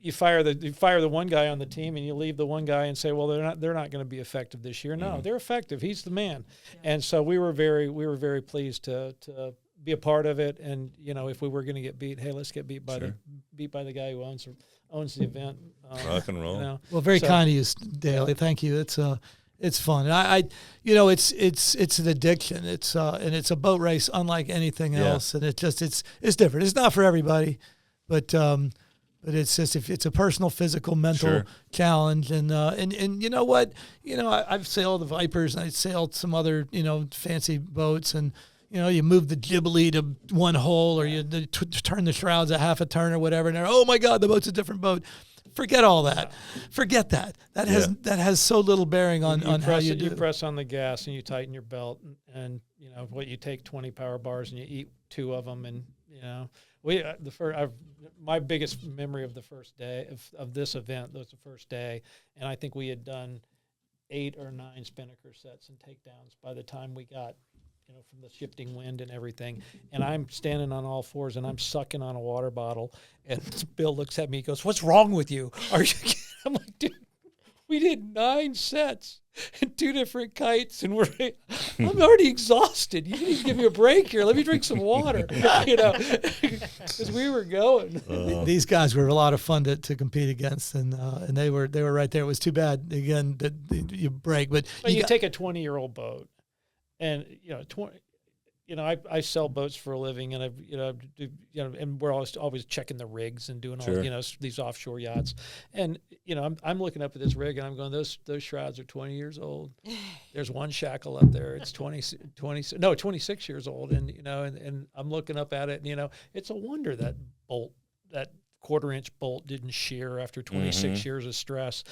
you fire the one guy on the team, and you leave the one guy and say, well, they're not going to be effective this year. No, they're effective. He's the man. Yeah. And so we were very pleased to be a part of it. And if we were going to get beat, hey, let's get beat by the guy who owns the event. Rock and roll. Well, very kind of you, Daly. Thank you. It's fun. And it's an addiction. And it's a boat race unlike anything else. And it's different. It's not for everybody, but it's just it's a personal, physical, mental challenge, and you know what, I've sailed the Vipers, and I sailed some other fancy boats, and you move the Ghibli to one hole, or you turn the shrouds a half a turn or whatever, and oh my God, the boat's a different boat. Forget all that. Forget that. That has so little bearing on how you do. You press on the gas and you tighten your belt, and you take 20 power bars and you eat 2 of them, and my biggest memory of the first day of this event was the first day, and I think we had done 8 or 9 spinnaker sets and takedowns by the time we got, from the shifting wind and everything. And I'm standing on all fours and I'm sucking on a water bottle, and Bill looks at me, he goes, "What's wrong with you? Are you?" I'm like, "Dude, we did 9 sets and 2 different kites, and I'm already exhausted. You need to give me a break here. Let me drink some water, because we were going. These guys were a lot of fun to compete against, and they were right there. It was too bad again that you break, but you take a 20-year-old boat, and I sell boats for a living, and and we're always checking the rigs and doing all these offshore yachts, and I'm looking up at this rig and I'm going, those shrouds are 20 years old. There's one shackle up there, it's 26 years old, and and I'm looking up at it, and it's a wonder that that 1/4-inch bolt didn't shear after 26 years of stress,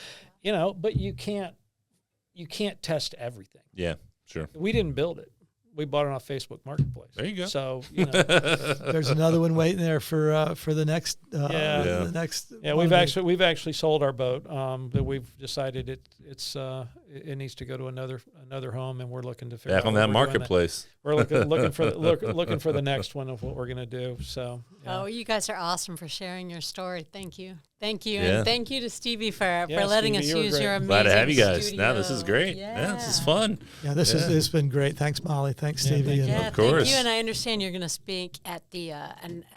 but you can't test everything. Yeah, sure. We didn't build it. We bought it off Facebook Marketplace. There you go. So there's another one waiting there for the next. The next. Yeah, we've actually sold our boat. But we've decided it needs to go to another home, and we're looking to figure back out on that marketplace. We're looking for the next one of what we're gonna do. So. Yeah. Oh, you guys are awesome for sharing your story. Thank you. Yeah. And thank you to Stevie for letting Stevie, us use your amazing glad to have you guys. studio. No, this is great. Yeah, this is fun. Yeah, this has been great. Thanks, Molly. Thanks, Stevie. Yeah, Of course. thank you. And I understand you're going to speak at the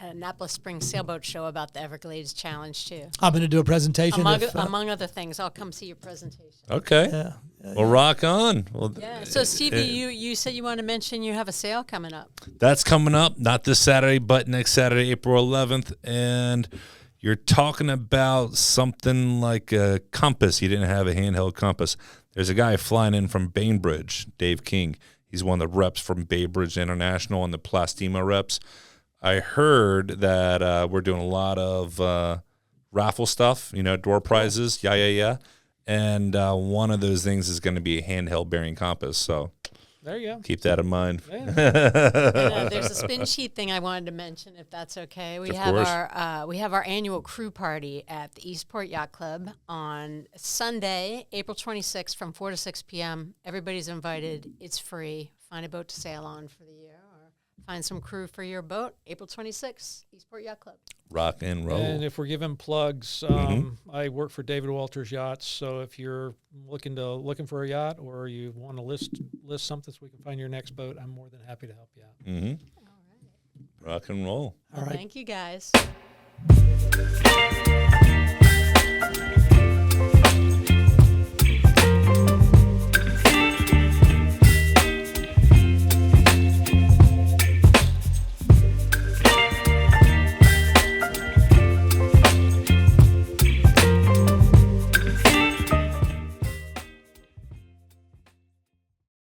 Annapolis Springs Sailboat Show about the Everglades Challenge too. I'm going to do a presentation. Among other things, I'll come see your presentation. Okay. Yeah. Well, rock on. Well, Yeah. So Stevie, you said you want to mention you have a sale coming up. that's coming up, not this Saturday, but next Saturday, April 11th, and you're talking about something like a compass. You didn't have a handheld compass. There's a guy flying in from Bainbridge, Dave King. He's one of the reps from Bainbridge International and the Plastema reps. I heard that we're doing a lot of raffle stuff, door prizes. Yeah. And one of those things is going to be a handheld bearing compass. So There you go. keep that in mind. Yeah. And, there's a spin sheet thing I wanted to mention, if that's okay. We Of have course. our annual crew party at the Eastport Yacht Club on Sunday, April 26th, from 4 to 6 p.m. Everybody's invited. It's free. Find a boat to sail on for the year, or find some crew for your boat. April 26th, Eastport Yacht Club. Rock and roll. And if we're giving plugs, I work for David Walters Yachts. So if you're looking for a yacht, or you want to list something so we can find your next boat, I'm more than happy to help you out. Mm-hmm. All right. Rock and roll. All right. Thank you, guys.